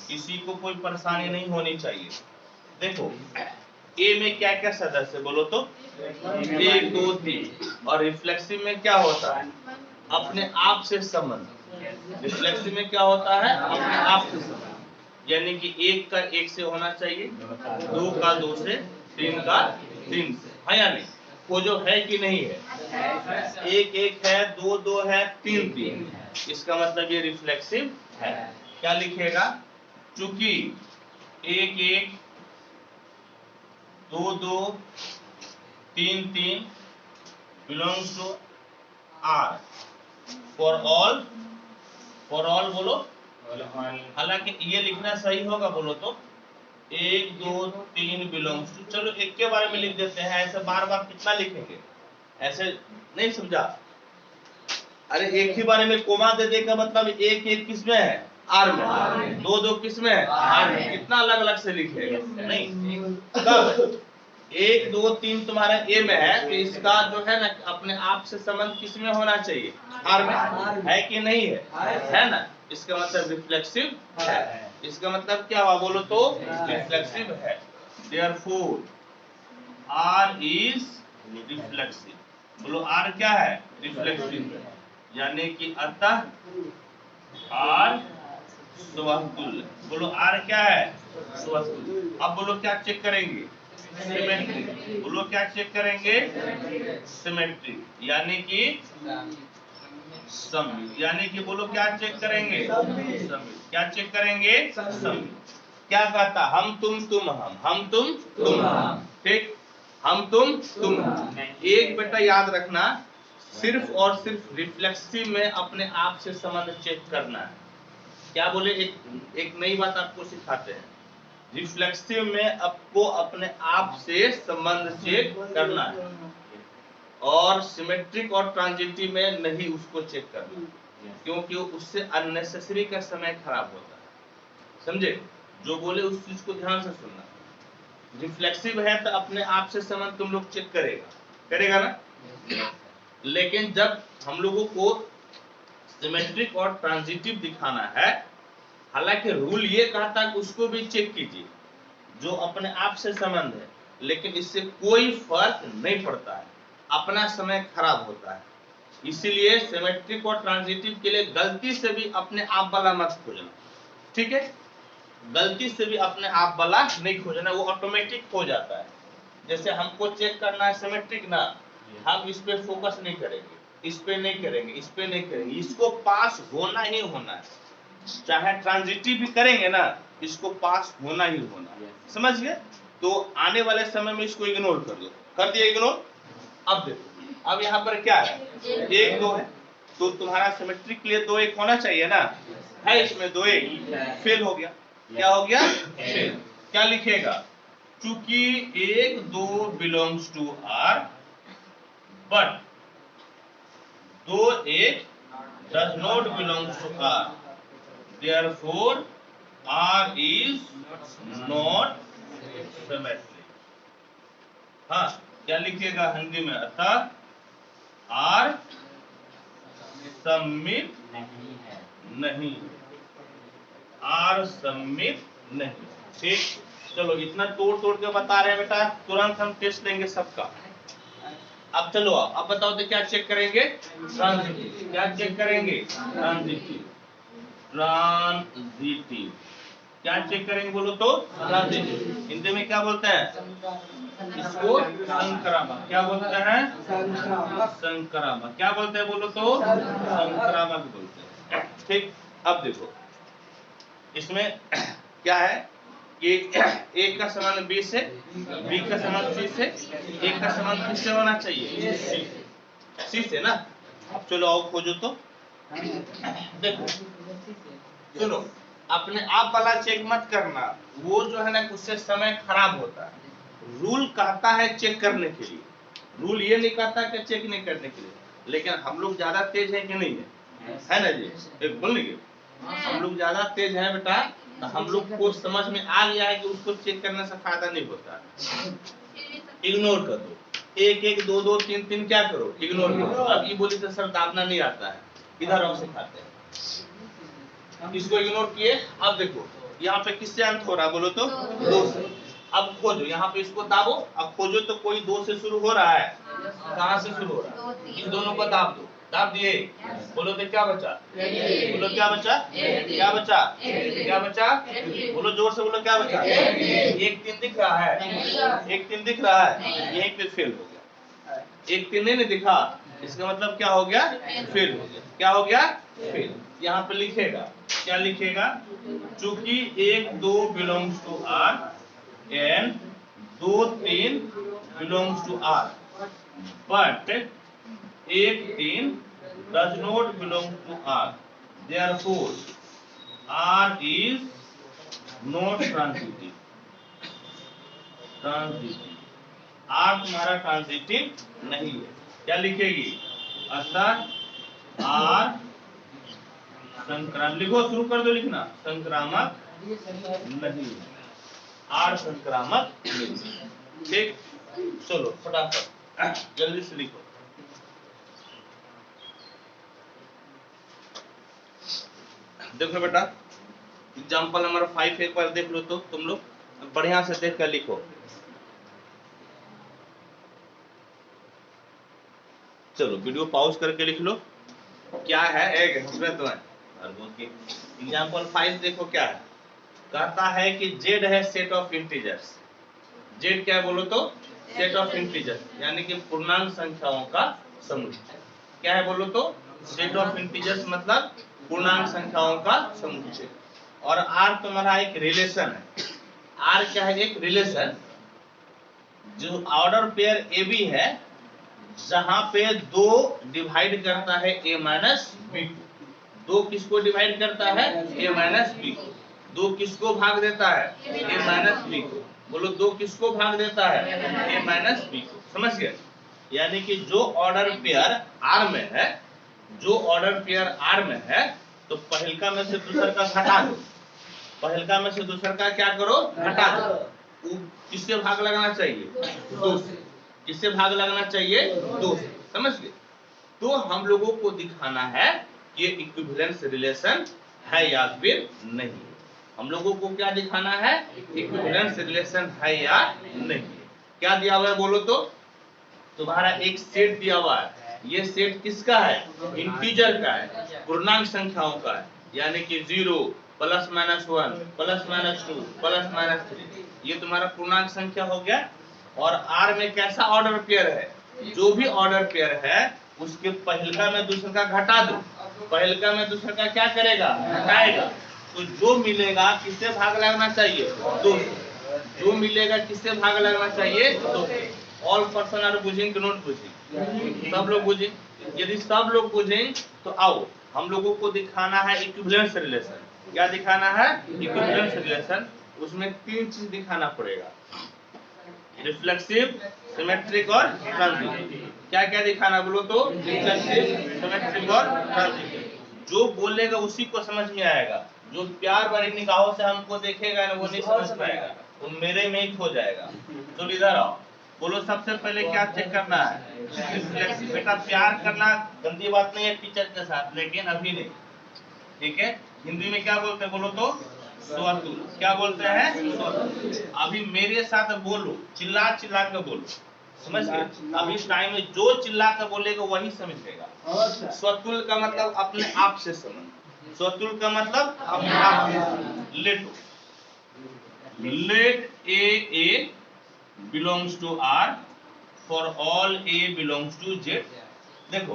किसी को कोई परेशानी नहीं होनी चाहिए। देखो ए में क्या क्या सदस्य बोलो तो? 1 2 3। और रिफ्लेक्सिव में क्या होता है? अपने आप से संबंध। रिफ्लेक्सिव में क्या होता है? अपने आप से संबंध। यानी कि 1 का 1 से होना चाहिए, 2 का 2 से, 3 का 3 से, है या नहीं? वो जो है कि नहीं है? 1 1 है, 2 2 है, 3 3। इसका मतलब ये रिफ्लेक्सिव है। क्या लिखेगा? चूंकि 1 1 2 2 3 3 belongs to R for all बोलो। हालांकि ये लिखना सही होगा बोलो तो 1 2 3 बिलोंग्स टू। चलो एक के बारे में लिख देते हैं, ऐसे बार बार कितना लिखेंगे? ऐसे नहीं समझा? अरे एक ही बारे में कोमा दे देगा मतलब 1 1 किसमें है? आर में। 2 2 किसमें है? आर में। कितना अलग अलग से लिखेगा? नहीं। कब 1 2 3 तुम्हारा ए में है, तो इसका जो है ना अपने आप से संबंध किस में होना चाहिए? आर में। है कि नहीं है ना? इसका मतलब रिफ्लेक्सिव है। इसका मतलब क्या हुआ बोलो तो? रिफ्लेक्सिव है। Therefore R is reflexive. बोलो आर क्या है? रिफ्लेक्सिव है। यानी कि अतः आर स्वतुल्य। बोलो आर क्या है? स्वतुल्य। अब बोलो क्या चेक करेंगे? सिमेट्री। बोलो क्या चेक करेंगे? सिमेट्री, यानी कि सममित। यानी कि बोलो क्या चेक करेंगे? सममित। क्या चेक करेंगे? सममित। क्या कहता? हम तुम हम तुम हम। ठीक, हम तुम हम। एक बेटा याद रखना, सिर्फ और सिर्फ रिफ्लेक्सिव में अपने आप से संबंध चेक करना है। क्या बोले? एक नई बात आपको सिखाते हैं। रिफ्लेक्सिव में आपको अपने आप से संबंध चेक करना है, और सिमेट्रिक और ट्रांजिटिव में नहीं उसको चेक करना, क्योंकि उससे अननेसेसरी का समय खराब होता है। समझे? जो बोले उस चीज को ध्यान से सुनना। रिफ्लेक्सिव है तो अपने आप से संबंध तुम लोग चेक करेगा ना? लेकिन जब हम लोगों को सिमेट्रिक और ट्रांजिटिव दिखाना है, हालांकि रूल ये कहता है कि उसको भी चेक कीजिए जो अपने आप से संबंध है, लेकिन इससे कोई फर्क नहीं पड़ता है, अपना समय खराब होता है। इसीलिए सिमेट्रिक और ट्रांजिटिव के लिए गलती से भी अपने आप वाला मत खोजना। ठीक है? गलती से भी अपने आप वाला नहीं खोजना, वो ऑटोमेटिक हो जाता है। जैसे हमको चेक करना है सिमेट्रिक ना, हम इस पे फोकस नहीं करेंगे, इस पे नहीं करेंगे, इस पे नहीं करेंगे, इसको पास होना ही होना है। चाहे ट्रांजिटिव भी करेंगे ना, इसको पास होना ही होना है। समझ गए? तो आने वाले समय में इसको इग्नोर कर दो। कर दिया इग्नोर? अब देखो, अब यहाँ पर क्या है? 1 2 है, तो तुम्हारा सिमेट्रिक के लिए 2 1 होना चाहिए ना? है इसमें 2 1, फेल हो गया। क्या हो गया? फेल। क्या लिखेगा? चूंकि 1 2 belongs to R, but 2 1 does not belongs to R. Therefore, R is not symmetric. हाँ, क्या लिखिएगा हिंदी में? अतः R सममित नहीं, R सममित नहीं। ठीक, चलो इतना तोड़ के बता रहे हैं बेटा, तुरंत हम टेस्ट लेंगे सबका। अब चलो अब बताओ तो क्या चेक करेंगे? ट्रांजिटिव। क्या चेक करेंगे? ट्रांजिटिव। ट्रांजिटिव क्या चेक करेंगे बोलो तो? ट्रांजिटिव। हिंदी में क्या बोलते हैं इसको? संक्रामक। क्या बोलते हैं? संक्रामक। क्या बोलते हैं बोलो तो? संक्रामक बोलते हैं। ठीक, अब देखो इसमें क्या है कि एक का समान बी से, बी का समान सी से, एक का समान किससे होना चाहिए? सी से ना। अब चलो आओ खोजो तो। देखो सुनो, अपने आप वाला चेक मत करना, वो जो है ना उससे समय खराब होता है। रूल कहता है चेक करने के लिए, रूल ये नहीं कहता कि चेक नहीं करने के लिए। लेकिन हम लोग ज्यादा तेज है कि नहीं है ना जी? एक बोलेंगे हम लोग ज्यादा तेज है बेटा, तो हम लोग को समझ में आ गया है कि उसको चेक करने से फायदा नहीं होता। इग्नोर कर दो। 1 1 2 2 3 3 क्या करो? इग्नोर करो। अब ये बोली तो सर दाबना नहीं आता है, इधर हम सिखाते हैं। इसको इग्नोर किए। अब देखो यहाँ पे किससे अंत हो रहा है बोलो तो? 2 से। अब खोजो, यहाँ पे इसको दाबो। अब खोजो तो कोई 2 से शुरू हो रहा है। कहाँ से शुरू हो रहा है? इन दोनों को दाब दो। दाब दिए, बोलो तो क्या बचा? बोलो क्या बचा? क्या बचा? क्या बचा? बोलो जोर से बोलो क्या बचा? 1 3 दिख रहा है? 1 3 दिख रहा है? यहीं पे फेल हो गया। 1 3 नहीं दिखा, इसका मतलब क्या हो गया? फेल हो गया। क्या हो गया? फेल। यहाँ पे लिखेगा, क्या लिखेगा? चूंकि 1 2 belongs to R and 2 3 belongs to R, but 1 3 does not belong to R. Therefore, R is not transitive. Transitive. R तुम्हारा ट्रांजिटिव नहीं है। क्या लिखेगी? अतः R संक्रामक। लिखो, शुरू कर दो लिखना। संक्रामक नहीं, R संक्रामक नहीं। ठीक, चलो फटाफट जल्दी से लिखो। देखो बेटा एग्जाम्पल नंबर 5 एक बार देख लो तो तुम लोग बढ़िया से देख कर लिखो। चलो वीडियो पॉज करके लिख लो। क्या है एक हसरत है एग्जाम्पल 5 देखो क्या है। कहता है कि जेड है सेट ऑफ इंटीजर्स। जेड क्या है बोलो तो सेट ऑफ इंटीजर्स यानी कि पूर्णांक संख्याओं का समूह। क्या है बोलो तो सेट ऑफ इंटीजर्स मतलब पूर्णांक संख्याओं का समूह। और आर तुम्हारा एक रिलेशन है। आर क्या है एक रिलेशन जो ऑर्डर पेयर ए बी है जहां पे 2 डिवाइड करता है a माइनस बी को। 2 किसको डिवाइड करता है a माइनस बी को। 2 किसको भाग देता है a माइनस बी को। बोलो 2 किसको भाग देता है a माइनस बी को। समझ गए। यानी कि जो ऑर्डर पेयर R में है, जो ऑर्डर पेयर R में है तो पहलका में से दूसर का घटा दो। पहलका में से दूसर का क्या करो घटा दो। किससे भाग लगाना चाहिए 2 से। किससे भाग लगना चाहिए 2 से। समझ गए। तो हम लोगों को दिखाना है ये इक्विवेलेंस रिलेशन है या फिर नहीं। हम लोगों को क्या दिखाना है इक्विवेलेंस रिलेशन है या नहीं। क्या दिया हुआ है बोलो तो तुम्हारा एक सेट दिया हुआ है। ये सेट किसका है इंटीजर का है पूर्णांक संख्याओं का है। यानी कि 0 plus minus 1 plus minus 2 plus minus 3 ये तुम्हारा पूर्णांक संख्या हो गया। और R में कैसा ऑर्डर पेयर है जो भी ऑर्डर पेयर है उसके पहलका में दूसरे का घटा दो। पहलका में दूसरे का क्या करेगा घटाएगा। तो जो मिलेगा किससे भाग लगना चाहिए 2 से। जो मिलेगा किससे भाग लगना चाहिए 2 से। ऑल पर्सन आर बुझेंगे नोट बुझेंगे सब लोग बुझे। यदि सब लोग बुझें तो आओ हम लोगों को दिखाना है इक्विवेलेंस रिलेशन। क्या दिखाना है इक्विवेलेंस रिलेशन। उसमें 3 चीज दिखाना पड़ेगा रिफ्लेक्सिव सिमेट्रिक और ट्रांजिटिव। क्या क्या दिखाना बोलो तो रिफ्लेक्सिव सिमेट्रिक और ट्रांजिटिव। जो बोलेगा उसी को समझ में आएगा। जो प्यार भरी निगाहों से हमको देखेगा ना वो नहीं समझ पाएगा वो मेरे में ही खो जाएगा। तो इधर आओ बोलो सबसे पहले क्या चेक करना है रिफ्लेक्सिव। बेटा प्यार करना गंदी बात नहीं है टीचर के साथ लेकिन अभी नहीं। ठीक है हिंदी में क्या बोलते हैं बोलो तो स्वतुल। क्या बोलते हैं स्वतुल। अभी मेरे साथ बोलो चिल्ला चिल्ला के बोलो। समझ गए। अभी टाइम में जो चिल्ला के बोलेगा वही समझेगा। स्वतुल का मतलब अपने आप से समझ। स्वतुल का मतलब अपने आप से। Let A belongs to R for all A belongs to Z। देखो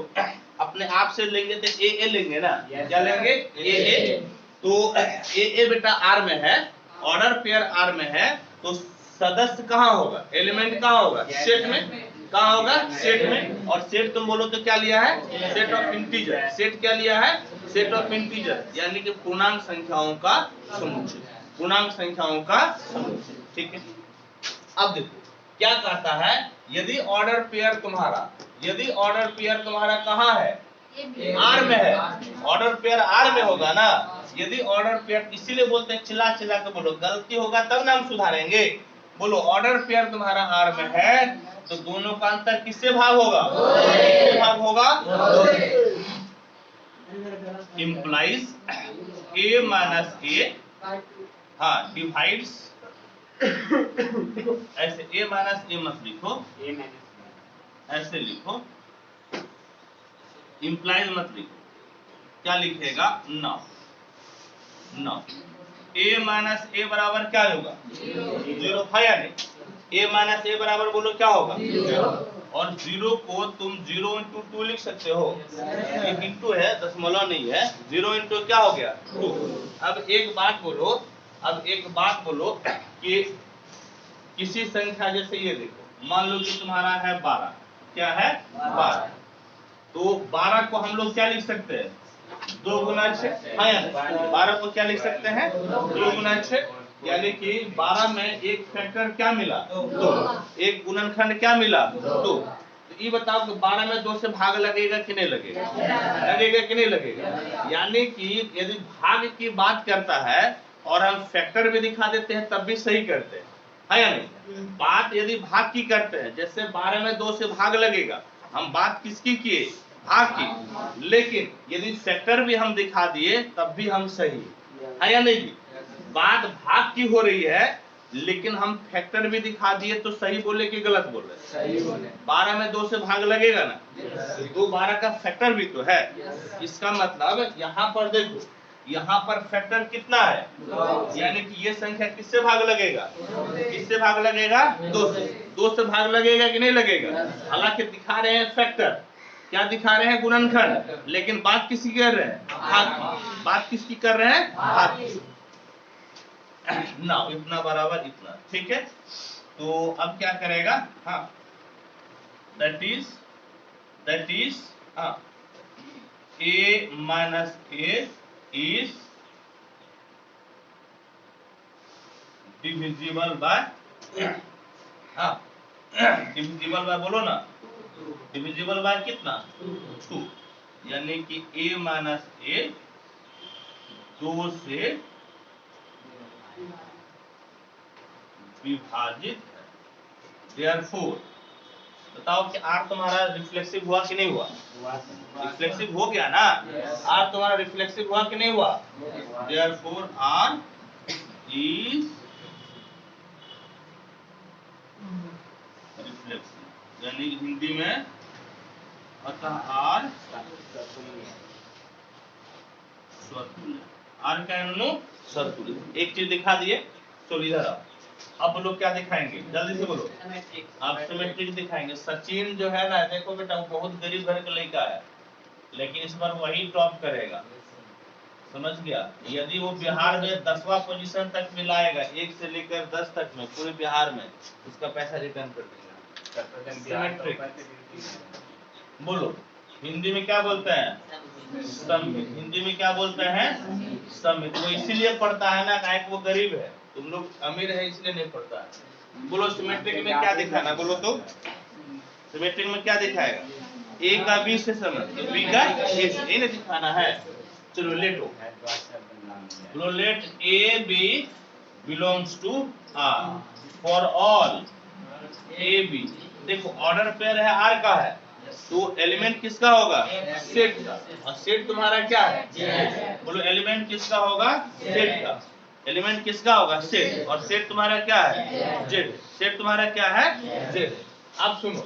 अपने आप से लेंगे तो ए लेंगे ना। क्या लेंगे ए। तो ए बेटा R में है ऑर्डर पेयर R में है तो सदस्य कहाँ होगा एलिमेंट कहाँ होगा सेट में। कहाँ होगा सेट में। और सेट तुम बोलो तो क्या लिया है सेट ऑफ इंटीजर। सेट क्या लिया है सेट ऑफ इंटीजर यानी कि पूर्णांक संख्याओं का समुच्चय। पूर्णांक संख्याओं का समुच्चय। ठीक है। अब देखो क्या कहता है यदि ऑर्डर पेयर तुम्हारा कहाँ है R में है। ऑर्डर पेयर R में होगा ना। यदि ऑर्डर पेयर इसीलिए बोलते हैं चिल्ला चिल्ला के बोलो गलती होगा तब ना हम सुधारेंगे। बोलो ऑर्डर पेयर तुम्हारा R में है तो दोनों का अंतर किससे भाग होगा किससे भाग होगा इम्प्लाइज A माइनस A हाँ डिवाइड्स ऐसे A माइनस A मत लिखो ऐसे लिखो इम्प्लाइज मत लिखो। क्या लिखेगा नौ A माइनस A बराबर क्या होगा 0 है या नहीं। A माइनस A बराबर बोलो क्या होगा 0। और 0 को तुम 0 इंटू 2 लिख सकते हो। ये इंटू है दशमलव नहीं है। 0 इंटू क्या हो गया 2। अब एक बात बोलो कि किसी संख्या जैसे ये देखो मान लो कि तुम्हारा है 12। क्या है 12। तो 12 को हम लोग क्या लिख सकते हैं 2 गुना 6। हाँ 12 को क्या लिख सकते हैं 2 गुना 6 यानी कि 12 में एक फैक्टर क्या मिला 2। एक गुणनखंड क्या मिला 2। तो ये बताओ कि 12 में 2 से भाग लगेगा कि नहीं लगेगा लगेगा कि नहीं लगेगा। यानी कि यदि भाग की बात करता है और हम फैक्टर भी दिखा देते हैं तब भी सही करते हैं। है या नहीं? बात यदि भाग की करते हैं, जैसे 12 में 2 से भाग लगेगा, हम बात किसकी किए? भाग की। लेकिन यदि फैक्टर भी हम दिखा दिए तब भी हम सही है या नहीं? बात भाग की हो रही है लेकिन हम फैक्टर भी दिखा दिए तो सही बोले कि गलत बोल रहे? सही बोले। 12 में 2 से भाग लगेगा ना, 2 12 का फैक्टर भी तो है। इसका मतलब यहाँ पर देखो, यहाँ पर फैक्टर कितना है? यानी कि ये संख्या किससे भाग लगेगा? किससे भाग लगेगा? 2 से। 2 से भाग लगेगा कि नहीं लगेगा? हालांकि दिखा रहे हैं फैक्टर, क्या दिखा रहे हैं? गुणनखंड, लेकिन बात किसकी कर रहे हैं? भाग की। बात किसकी कर रहे हैं? भाग की। ना इतना बराबर इतना, ठीक है। तो अब क्या करेगा? हाँ, that is a minus a is divisible by, हाँ, divisible by बोलो ना, divisible by कितना? 2, यानी कि a minus a 2 से विभाजित है। Therefore, बताओ कि R तुम्हारा रिफ्लेक्सिव हुआ कि नहीं हुआ? रिफ्लेक्सिव हो गया ना? R तुम्हारा रिफ्लेक्सिव हुआ कि नहीं हुआ? Therefore, R is रिफ्लेक्सिव, यानी हिंदी में अतः R स्वतुल्य। R का स्वतुल्य। एक चीज दिखा दिए, तो इधर आओ। अब लोग क्या दिखाएंगे? जल्दी से बोलो। आप सिमेट्रिक दिखाएंगे। सचिन जो है ना, देखो बेटा, वो बहुत गरीब घर का लड़का है, लेकिन इस बार वही टॉप करेगा, समझ गया? यदि वो बिहार में 10वां पोजीशन तक मिलाएगा, 1 से लेकर 10 तक में पूरे बिहार में, उसका पैसा रिटर्न कर देगा। सिमेट्रिक बोलो, हिंदी में क्या बोलते हैं? सममित। हिंदी में क्या बोलते हैं? सममित। वो इसीलिए पढ़ता है ना, काहे कि वो गरीब है, तुम लोग अमीर है इसलिए नहीं पढ़ता है। बोलो सिमेट्रिक में क्या दिखाना? बोलो तो, सिमेट्रिक में क्या दिखाएगा? ए का बी से संबंध, तो बी का ए से, ये नहीं दिखाना है। चलो लेटो, बोलो let A B belongs to R for all A B. देखो ऑर्डर पेयर है, आर का है, तो एलिमेंट किसका होगा? सेट का। और सेट तुम्हारा क्या है? बोलो एलिमेंट किसका होगा? सेट का। एलिमेंट किसका होगा? सेट। और सेट तुम्हारा क्या है? जेड। सेट तुम्हारा क्या है? जेड। अब सुनो,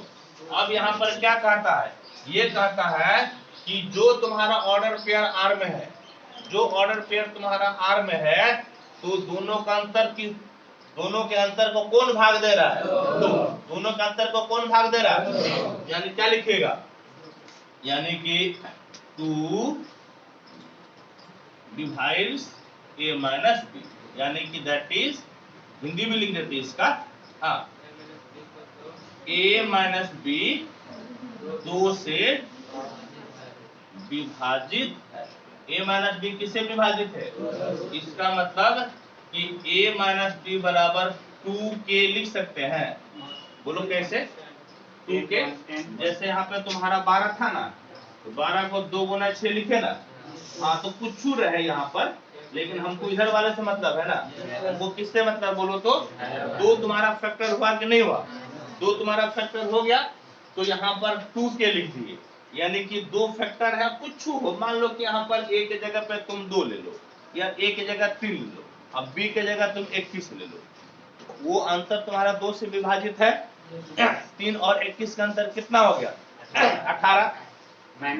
अब यहाँ पर क्या कहता है? ये कहता है कि जो तुम्हारा ऑर्डर पेयर आर में है, जो ऑर्डर पेयर तुम्हारा आर में है, तो दोनों का अंतर की, दोनों के अंतर को कौन भाग दे रहा है? दो। दोनों के अंतर को कौन भाग दे रहा है? यानी क्या लिखेगा? यानी कि 2 डिवाइड्स a माइनस b, यानी कि दैट इज, हिंदी में लिख देते इसका, हाँ, a माइनस b 2 से विभाजित है। a माइनस b किससे विभाजित है? इसका मतलब कि a माइनस b बराबर 2k लिख सकते हैं। बोलो कैसे? 2k, जैसे यहाँ पे तुम्हारा 12 था ना, तो 12 को 2 गुना 6 लिखे ना, हाँ, तो कुछ छू रहे यहाँ पर, लेकिन हमको इधर वाले से मतलब है ना। वो किससे मतलब? बोलो तो, 2 तुम्हारा फैक्टर हुआ कि नहीं हुआ? 2 तुम्हारा फैक्टर हो गया, तो यहाँ पर 2k लिख दिए, यानी कि 2 फैक्टर है, कुछ हो, मान लो कि यहाँ पर a के जगह पे तुम 2 ले लो, या a के जगह 3 ले लो, अब b के जगह तुम 21 ले लो। वो अंतर तुम्हारा 2 से विभाजित है। 3 और 21 का अंतर कितना हो गया? 18।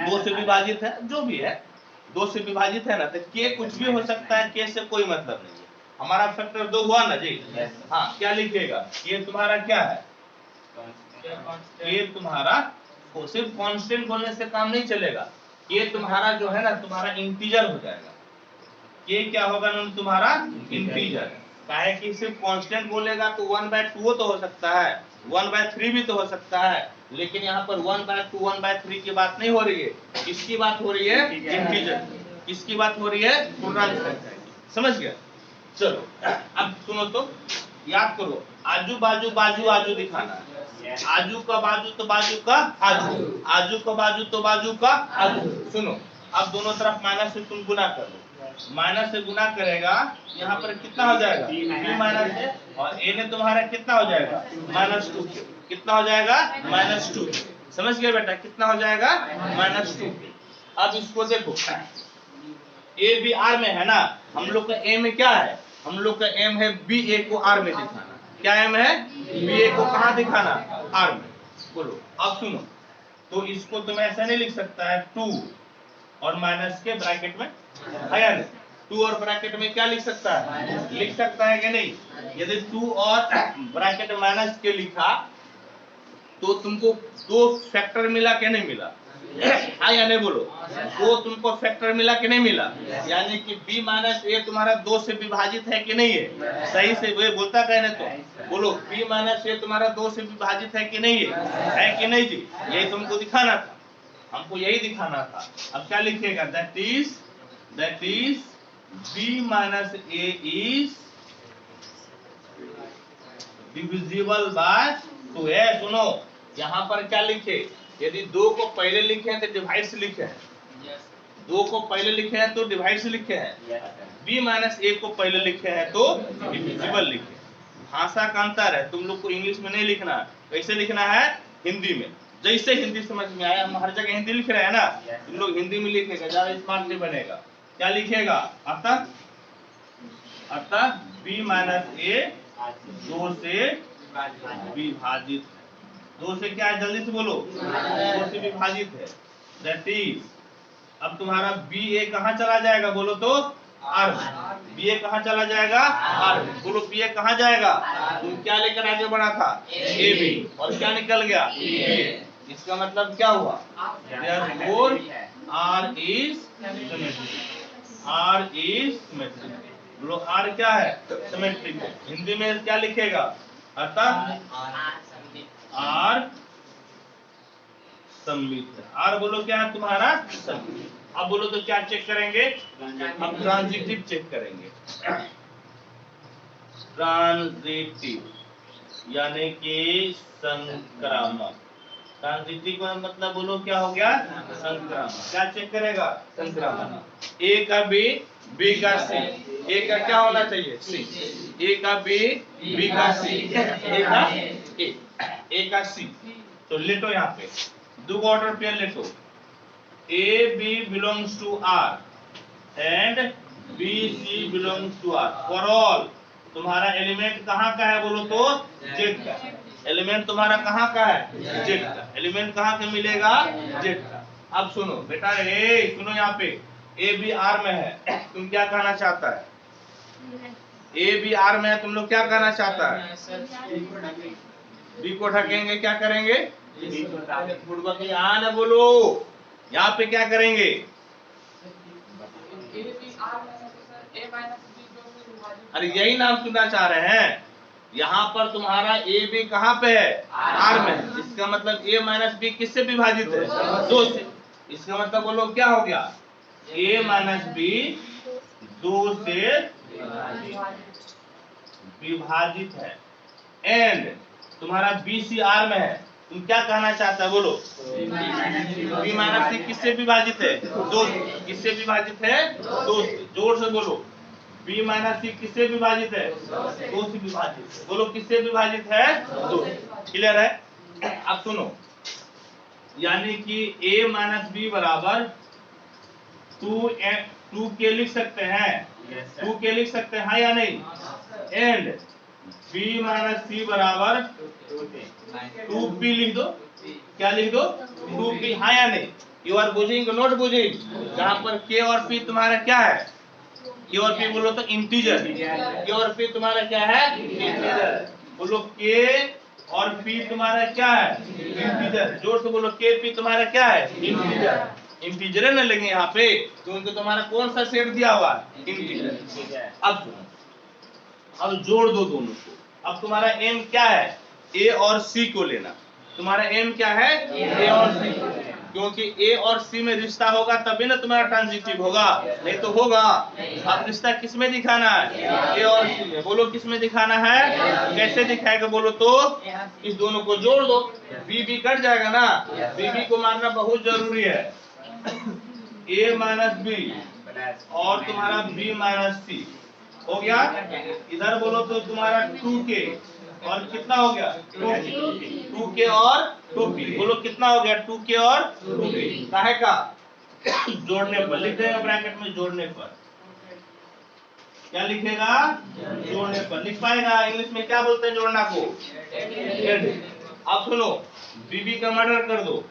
2 से विभाजित है, जो भी है 2 से विभाजित है ना, तो k कुछ भी हो सकता है, k से कोई मतलब नहीं है। हमारा फैक्टर 2 हुआ ना जी। हाँ, क्या लिखेगा? ये तुम्हारा क्या है? ये तुम्हारा, सिर्फ कांस्टेंट बोलने से काम नहीं चलेगा, ये तुम्हारा जो है ना, तुम्हारा इंटीजर हो जाएगा। ये क्या होगा ना तुम्हारा? इंटीजर। काहे कि सिर्फ कांस्टेंट बोलेगा तो 1/2 तो हो सकता है, 1/3 भी तो हो सकता है, लेकिन यहाँ पर 1/2 1/3 की बात नहीं हो रही है। किसकी बात हो रही है? इंटीजर। किसकी बात हो रही है? पूर्णांक संख्या की। समझ गया? चलो अब सुनो तो, याद करो, आजू बाजू बाजू आजू दिखाना है। आजू का बाजू तो बाजू का आजू, आजू का बाजू तो बाजू का आजू। सुनो, अब दोनों तरफ माइनस से तुम गुना कर लो, माइनस से गुना करेगा, यहाँ पर कितना हो जाएगा बी माइनस है, और ए ने तुम्हारा कितना हो जाएगा -2। कितना हो जाएगा -2। समझ गए बेटा, कितना हो जाएगा -2। अब इसको देखो, ए बी आर में है ना, हम लोग का एम क्या है, हम लोग का एम है बी ए को आर में दिखाना। क्या एम है, बी ए को कहाँ दिखाना, आर में। बोलो अब सुनो, तो इसको तुम ऐसा नहीं लिख सकता है 2 और माइनस के ब्रैकेट में है या नहीं, 2 और ब्रैकेट में क्या लिख सकता है, लिख सकता है कि नहीं। यदि 2 और ब्रैकेट माइनस के लिखा तो तुमको 2 फैक्टर मिला कि नहीं मिला, हाँ या नहीं बोलो, 2 तुमको फैक्टर मिला कि नहीं मिला, यानी कि b माइनस ए तुम्हारा 2 से विभाजित है कि नहीं है। सही से वे बोलता कहने तो बोलो, b माइनस ए तुम्हारा 2 से विभाजित है कि नहीं है कि नहीं जी, यही तुमको दिखाना था, हमको यही दिखाना था। अब क्या लिखेगा, that is b minus A is divisible by 2 है। सुनो यहाँ पर क्या लिखे, यदि 2 को पहले लिखे हैं तो डिवाइड से लिखे हैं, 2 को पहले लिखे हैं तो डिवाइड से लिखे हैं, b माइनस ए को पहले लिखे हैं तो डिविजिबल लिखे। भाषा का अंतर है, तुम लोग को इंग्लिश में नहीं लिखना, कैसे लिखना है, हिंदी में। जैसे हिंदी समझ में आया, हम हर जगह हिंदी लिख रहे हैं ना, तुम लोग हिंदी में लिखेगा, ज्यादा स्मार्ट नहीं बनेगा। क्या लिखेगा, अतः b माइनस ए 2 से विभाजित, 2 से क्या है, जल्दी से बोलो, 2 से विभाजित है। दैट इज, अब तुम्हारा बी ए कहाँ चला जाएगा, बोलो तो आर में। बी ए कहाँ चला जाएगा, आर में। बोलो बी ए कहाँ जाएगा, तुम क्या लेकर आगे बढ़ा था, ए बी, और क्या निकल गया, बी ए। इसका मतलब क्या हुआ, therefore R is symmetric, R is symmetric. बोलो आर क्या है, सिमेट्रिक है। हिंदी में क्या लिखेगा, अतः आर सममित है। आर बोलो क्या है तुम्हारा, सममित। अब बोलो तो क्या चेक करेंगे, अब ट्रांजिटिव चेक करेंगे। ट्रांजिटिव यानी कि संक्रामक। ट्रांजिटिव का मतलब बोलो क्या हो गया, संक्रामक। क्या चेक करेगा, संक्रामक। ए का बी, बी का सी, ए का क्या होना चाहिए, सी, ए का बी, बी का सी, ए का ए का सी। तो लेटो यहाँ पे दो ऑर्डर पेयर लेटो, A B belongs to R and B C belongs to R. For all तुम्हारा एलिमेंट कहाँ का है, बोलो तो जेड का। एलिमेंट तुम्हारा कहाँ का है, जेड का। एलिमेंट कहाँ का मिलेगा, जेड का। अब सुनो बेटा, ए सुनो यहाँ पे, ए बी आर में है, तुम क्या कहना चाहता है, ए बी आर में है, तुम लोग क्या कहना चाहता है, बी को ढकेंगे, क्या करेंगे, यहाँ न बोलो, यहाँ पे क्या करेंगे, अरे यही नाम सुनना चाह रहे हैं। यहाँ पर तुम्हारा ए बी कहाँ पे है, आर में। इसका मतलब ए माइनस बी किससे विभाजित है, 2 से। इसका मतलब बोलो क्या हो गया, ए माइनस बी 2 से विभाजित है। एंड तुम्हारा बी सी आर में है, तुम क्या कहना चाहता है, बोलो बी माइनस सी किससे विभाजित है, 2 से। किससे विभाजित है, 2 से। जोर से बोलो, बी माइनस सी किससे विभाजित है, 2 से विभाजित है। बोलो किससे विभाजित है, 2 से। क्लियर है। अब सुनो, यानी कि a माइनस बी बराबर 2 के लिख सकते हैं, 2 के लिख सकते हैं, हाँ या नहीं। एंड b माइनस सी बराबर 2p लिख दो। क्या लिख दो, 2p, हाँ या नहीं। यू आर बुझिंग नॉट बुझिंग। जहाँ पर k और p तुम्हारा क्या है, k और p बोलो तो इंटीजर, k और p तुम्हारा क्या है, इंटीजर। बोलो k और p तुम्हारा क्या है, इंटीजर। जोर से बोलो, k p तुम्हारा क्या है, इंटीजर। इंटीजर है ना लेंगे यहाँ पे, क्योंकि तुम्हारा कौन सा सेट दिया हुआ है, इंटीजर। अब सुनो, अब जोड़ दो दोनों को। अब तुम्हारा एम क्या है, ए और सी को लेना। तुम्हारा एम क्या है, ए और सी, क्योंकि ए और सी में रिश्ता होगा तभी ना तुम्हारा ट्रांजिटिव होगा, नहीं तो होगा। अब रिश्ता किस में दिखाना है, ए और सी में। बोलो किस में दिखाना है, कैसे दिखाएगा, बोलो तो इस दोनों को जोड़ दो, बी बी कट जाएगा ना। बी बी को मानना बहुत जरूरी है। ए माइनस बी और तुम्हारा b माइनस सी हो गया। इधर बोलो तो तुम्हारा 2k और कितना हो गया 2k और 2p। बोलो कितना हो गया 2k और 2p। काहे का जोड़ने पर लिख देगा ब्रैकेट में, जोड़ने पर क्या लिखेगा, जोड़ने पर लिख पाएगा। इंग्लिश में क्या बोलते हैं जोड़ना को, एड। अब सुनो, बीबी का मर्डर कर दो,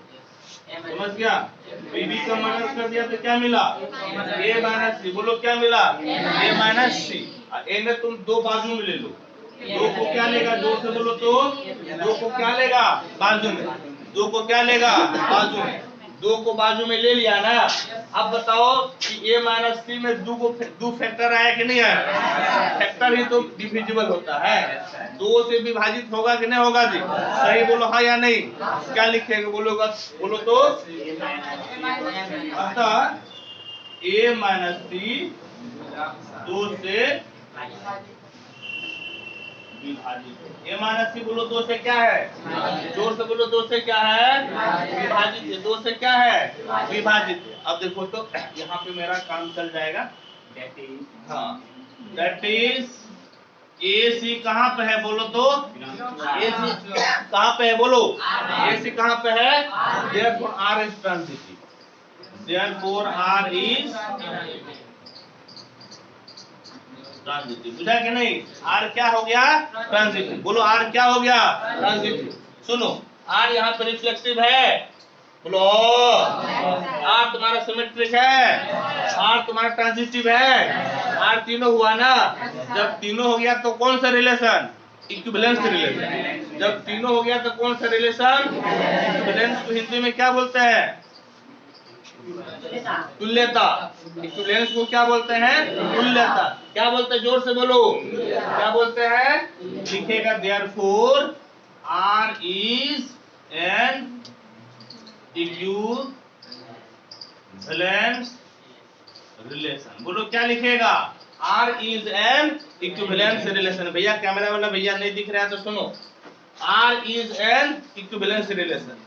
समझ गया। बीबी का मर्डर कर दिया तो क्या मिला, ए माइनस सी। बोलो क्या मिला, ए माइनस सी। ए में तुम दो बाजू में ले लो, दो को क्या लेगा, दो से बोलो तो दो को क्या लेगा बाजू में, दो को क्या लेगा बाजू में, दो को बाजू में ले लिया ना। अब बताओ कि a माइनस सी में दो फैक्टर आया कि नहीं आया, फैक्टर ही तो डिविजिबल होता है, दो से विभाजित होगा कि नहीं होगा जी, सही बोलो हाँ या नहीं। क्या लिखेगा बोलोगा, बोलो तो अतः a माइनस सी दो से विभाजित। ए माइनस सी बोलो दो से क्या है, जोर से बोलो दो से क्या है, विभाजित है। दो से क्या है, विभाजित है। अब देखो तो यहाँ पे मेरा काम चल जाएगा। हाँ, दैट इज ए सी कहाँ पे है बोलो तो, ए सी कहाँ पे है बोलो, ए सी कहाँ पे है, therefore R is transitive, therefore R is transitive. बुझा कि नहीं, आर क्या हो गया ट्रांजिटिव। बोलो आर क्या हो गया ट्रांजिटिव। सुनो, आर यहाँ पे रिफ्लेक्सिव है, बोलो आर तुम्हारा सिमेट्रिक है, आर तुम्हारा ट्रांजिटिव है। आर तीनों हुआ ना, जब तीनों हो गया तो कौन सा रिलेशन, इक्विवेलेंस रिलेशन। जब तीनों हो गया तो कौन सा रिलेशन, इक्विवेलेंस को हिंदी में क्या बोलते हैं, तुल्यता। इक्विवेलेंस को क्या बोलते हैं, तुल्यता। क्या बोलते हैं, जोर से बोलो क्या बोलते हैं, लिखेगा therefore R is an equivalence relation. बोलो क्या लिखेगा, R is an equivalence relation. भैया कैमरा वाला भैया नहीं दिख रहा है तो सुनो, R is an equivalence relation.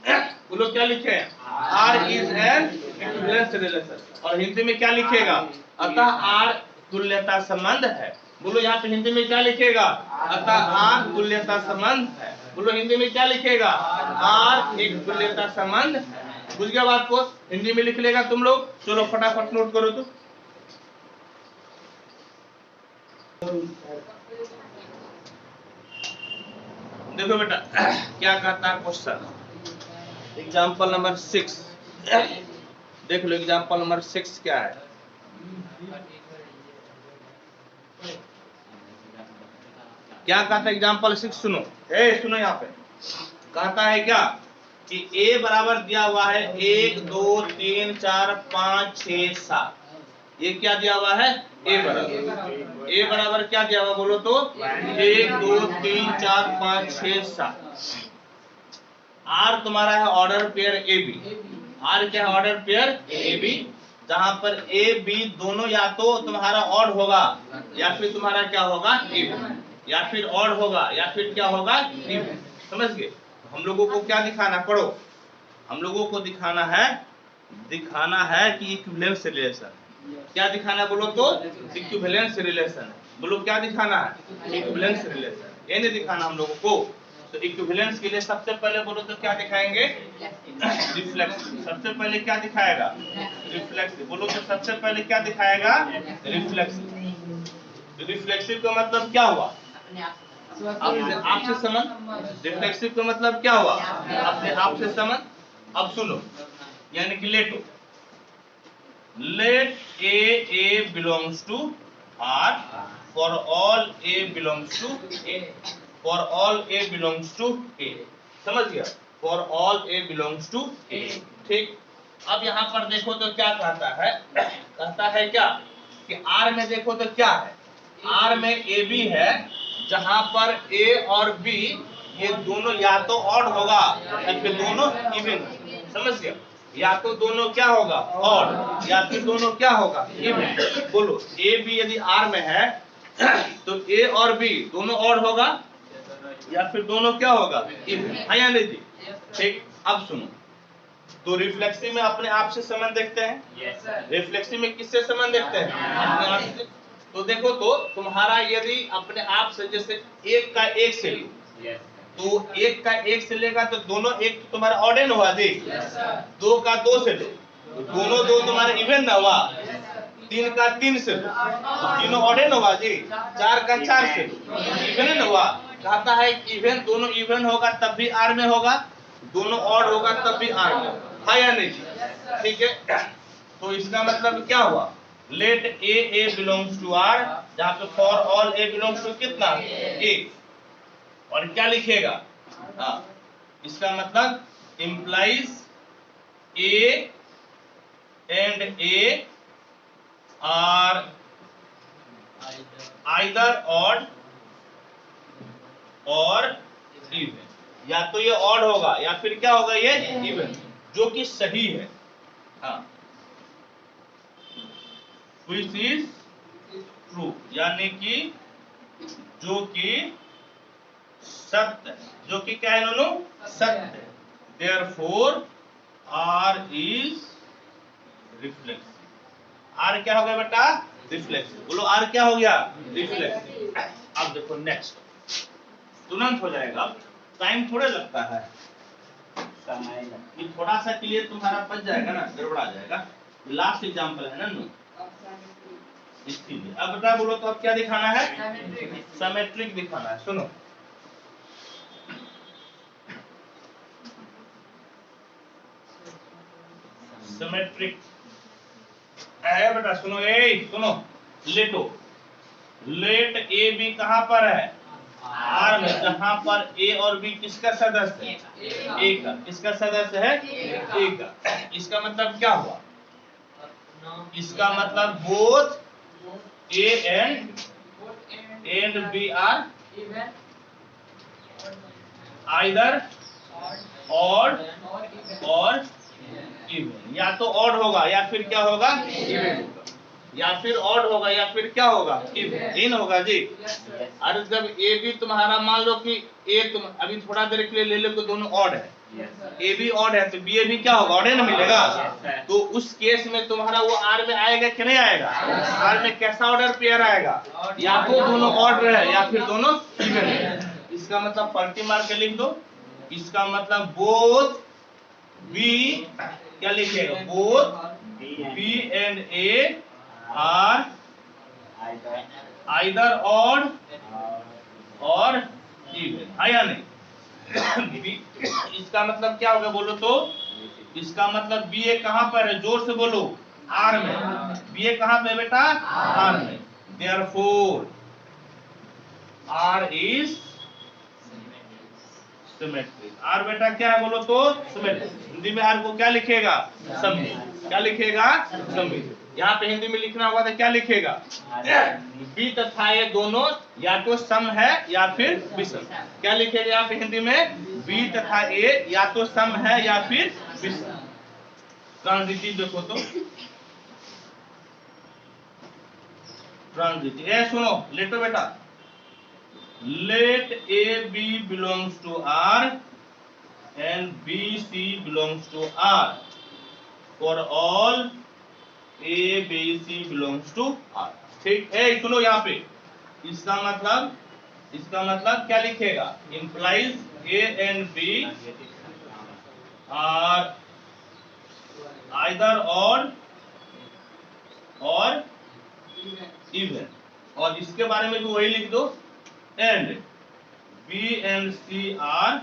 बोलो क्या लिखे, R is an equivalence relation. और हिंदी में क्या लिखेगा, अतः आर तुल्यता संबंध है। बोलो यहाँ पे हिंदी में क्या लिखेगा, अतः आर तुल्यता संबंध है। बोलो हिंदी में क्या लिखेगा, आर एक तुल्यता संबंध है। बुझ गया बात को, हिंदी में लिख लेगा तुम लोग। चलो फटाफट नोट करो तो। देखो बेटा क्या कहता है क्वेश्चन, एग्जाम्पल नंबर 6 देख लो। एग्जाम्पल नंबर 6 क्या है, क्या कहता है एग्जाम्पल 6। सुनो, सुनो यहाँ पे कहता है क्या कि a बराबर दिया हुआ है 1 2 3 4 5 6 7। ये क्या दिया हुआ है, a बराबर क्या दिया हुआ बोलो तो 1 2 3 4 5 6 7। आर तुम्हारा है order pair A B. R क्या है, ऑर्डर पेयर ए बी, जहां पर ए बी दोनों या तो तुम्हारा ऑड होगा या फिर तुम्हारा क्या होगा इवन, या फिर ऑड होगा या फिर क्या होगा इवन। समझ गए। हम लोगों को क्या दिखाना, पढ़ो, हम लोगों को दिखाना है कि इक्विवेलेंस रिलेशन। क्या दिखाना बोलो तो इक्विवेलेंस रिलेशन। बोलो क्या दिखाना है, इक्विवेलेंस रिलेशन। ये नहीं दिखाना हम लोगों को। तो इक्विवेलेंस के लिए सबसे पहले बोलो तो क्या दिखाएंगे, रिफ्लेक्सिव। सबसे पहले क्या दिखाएगा, रिफ्लेक्सिव। बोलो तो सबसे पहले क्या दिखाएगा, रिफ्लेक्सिव। रिफ्लेक्सिव का मतलब क्या हुआ, आपसे संबंध। रिफ्लेक्सिव का मतलब क्या हुआ, अपने आप से संबंध। अब सुनो, यानी कि let A belongs to R for all A belongs to A, for all A belongs to A. समझ गया, for all A belongs to A. ठीक। अब यहाँ पर देखो तो क्या कहता है, कहता है क्या कि आर में देखो तो क्या है, आर में ए बी है, जहां पर ए और बी ये दोनों या तो ऑड होगा या फिर दोनों इवन। समझ गया, या तो दोनों क्या होगा ऑड या फिर दोनों क्या होगा इवन। बोलो ए बी यदि आर में है तो ए और बी दोनों ऑड होगा या फिर दोनों क्या होगा इवन, है या नहीं जी। ठीक। अब सुनो, तो रिफ्लेक्सिव में अपने आप से संबंध देखते हैं। Yes, sir. रिफ्लेक्सिव में किससे संबंध देखते हैं? अपने आप से। तो देखो तो तुम्हारा यदि अपने आप से जैसे एक का एक से लो, Yes, तो एक का एक से लेगा तो दोनों एक तो तुम्हारा ऑड एन हुआ जी। sir. दो का दो से लो, तो दोनों दो तुम्हारा इवन ना हुआ। तीन का तीन से लो, तो तीनों ऑड एन हुआ जी। चार का चार से लो, इवन हुआ। कहता है इवन दोनों इवन होगा तब भी आर में होगा, दोनों ऑड होगा तब भी आर में होगा, है या नहीं जी? ठीक है, तो इसका मतलब क्या हुआ? Let A belongs to R, जहां पे for all A belongs to कितना? ए। और क्या लिखेगा? हाँ, इसका मतलब implies A and A are either odd or even, या तो ये ऑड होगा या फिर क्या होगा? ये इवन, जो कि सही है। हाँ, व्हिच इज ट्रू, यानी कि जो कि सत्य है, जो कि क्या है दोनों? सत्य है। Therefore R is reflexive. R क्या हो गया बेटा? रिफ्लेक्सिव। बोलो आर क्या हो गया? रिफ्लेक्सिव। अब देखो नेक्स्ट, तुरंत हो जाएगा, टाइम थोड़ा लगता है, ये थोड़ा सा क्लियर तुम्हारा बच जाएगा ना, गड़बड़ा जाएगा। लास्ट एग्जांपल है ना नो, इसके लिए। अब बेटा बोलो तो अब क्या दिखाना है? सिमेट्रिक दिखाना है। सुनो, सिमेट्रिक है बेटा, सुनो सुनो, लेटो, लेट ए बी कहां पर है? आर में, जहां पर ए और बी किसका सदस्य है? ए का। किसका सदस्य है? ए का। इसका मतलब क्या हुआ? इसका मतलब both A and B are either odd or even, या तो ऑड होगा या फिर क्या होगा? इवन होगा, या फिर ऑड होगा या फिर क्या होगा? इवन होगा जी। और जब ए भी तुम्हारा मान लो कि ए तुम अभी थोड़ा देर के लिए ले लो तो दोनों ऑड है, ए भी ऑड है, तो बी भी क्या होगा? ऑड है ना, मिलेगा। तो उस केस में तुम्हारा वो आर में आएगा कि नहीं आएगा? आर में कैसा ऑर्डर पेयर आएगा? या तो दोनों ऑड है या फिर दोनों इवन है। इसका मतलब पलटी मार के लिख दो, इसका मतलब बोथ बी, क्या लिखेगा? Both B and A are either odd or even, है या नहीं? इसका मतलब क्या होगा बोलो तो? इसका मतलब बी ए कहां पर है? जोर से बोलो। आर में। बी ए कहां पे बेटा? आर में। Therefore R is symmetric. R बेटा क्या है बोलो तो? सिमेट्रिक। हिंदी में आर को क्या लिखेगा? सममित। क्या लिखेगा? सममित। यहाँ पे हिंदी में लिखना होगा तो क्या लिखेगा? बी तथा ए दोनों या तो सम है या फिर विषम। क्या लिखेगा यहाँ पे हिंदी में? बी तथा ए या तो सम है या फिर विषम। ट्रांजिटिव देखो तो, ट्रांजिटिव। ए सुनो, लेटो बेटा, let A B belongs to R and B C belongs to R for all A B C belongs to R। ठीक है, सुनो यहाँ पे, इसका मतलब क्या लिखेगा? implies A and B are either odd और even, और इसके बारे में भी वही लिख दो, and B and C are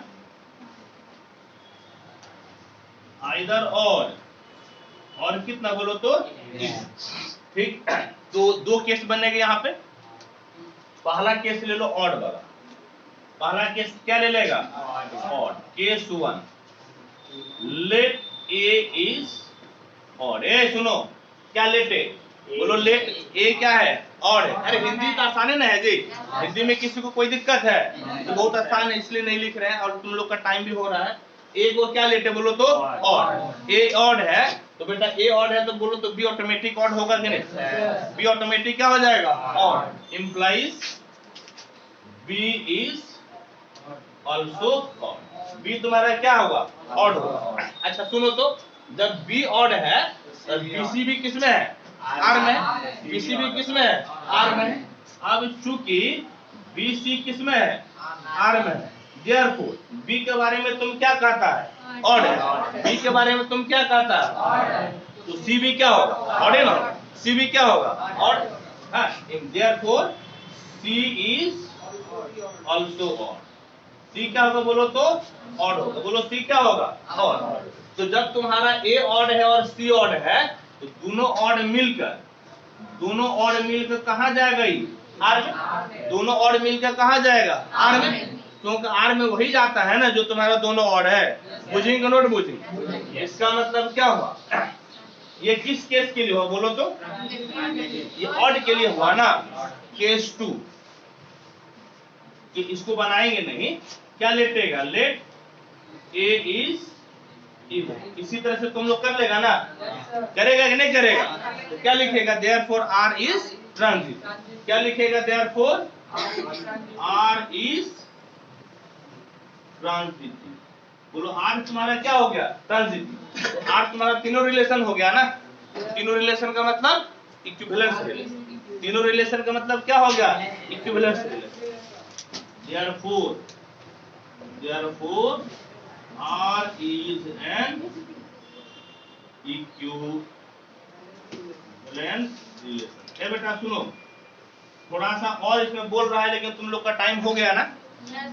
either odd और कितना बोलो तो? ठीक, तो दो केस बनेंगे यहाँ पे। पहला केस ले लो ऑड वाला, पहला केस क्या ले लेगा? Odd. Case 1, let A is odd। A सुनो, क्या लेट ए? बोलो लेट ए क्या है? ऑड है। अरे हिंदी तो आसान है ना है जी, हिंदी में किसी को कोई दिक्कत है तो बहुत आसान है, इसलिए नहीं लिख रहे हैं, और तुम लोग का टाइम भी हो रहा है। ए को क्या लेटे बोलो तो? ऑड। ए ऑड है तो बेटा ए ऑड है तो बोलो तो बी ऑटोमेटिक ऑड होगा कि नहीं? बी ऑटोमेटिक क्या हो जाएगा? Odd. Implies B is also odd. B तुम्हारा क्या होगा? ऑड होगा। अच्छा सुनो तो, जब बी ऑड है तो बीसी भी किस में है? आर में। बीसी भी किस में है? आर में। अब चूंकि बीसी किस में है? आर में है, देयरफॉर बी के बारे में तुम क्या कहता है? ऑड है। बी के बारे में तुम क्या कहता है? तो सी भी क्या होगा? ऑड है ना? सी भी क्या होगा? ऑड। हाँ, therefore C is also odd. C क्या होगा बोलो तो? ऑड होगा। बोलो सी क्या होगा? ऑड। तो जब तुम्हारा ए ऑड है और सी ऑड है तो दोनों ऑड मिलकर कहां जाएगा? ये आर में। दोनों ऑड मिलकर कहां जाएगा? आर में। क्योंकि आर में वही जाता है ना जो तुम्हारा दोनों ऑड है। बुझेंगे नोट बुझेंगे? इसका मतलब क्या हुआ? ये किस केस के लिए हुआ बोलो तो? ये ऑड के लिए हुआ ना, केस 2। कि इसको बनाएंगे नहीं, क्या लेटेगा? Let A is even. इसी तरह से तुम लोग कर लेगा ना? करेगा कि नहीं करेगा? तो क्या लिखेगा? Therefore R is transitive. क्या लिखेगा? Therefore R is transitive. बोलो आर तुम्हारा क्या हो गया? ट्रांजिटिव। आर तुम्हारा तीनों रिलेशन हो गया ना? तीनों रिलेशन का मतलब इक्विवेलेंस रिलेशन। तीनों रिलेशन का मतलब क्या हो गया? Equivalence relation. Therefore, R is an equivalent relation। ए बेटा सुनो, थोड़ा सा और इसमें बोल रहा है लेकिन तुम लोग का टाइम हो गया ना?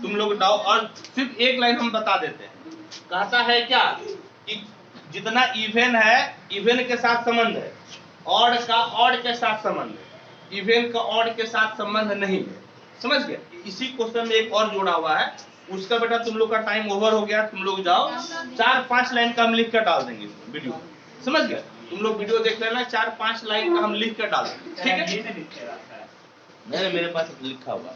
तुम लोग डाउट, और सिर्फ एक लाइन हम बता देते हैं। कहता है क्या कि जितना इवन है, इवन के साथ संबंध है, ऑड का ऑड के साथ संबंध है, इवन का ऑड के साथ संबंध नहीं है। समझ गए? इसी क्वेश्चन में एक और जोड़ा हुआ है, उसका बेटा तुम लोग का टाइम ओवर हो गया। तुम लोग जाओ, 4-5 लाइन का हम लिख कर डाल देंगे वीडियो। समझ गए? तुम लोग वीडियो देख लेना, 4-5 लाइन का हम लिख कर डाल देंगे। ठीक है? नहीं, मेरे पास लिखा हुआ।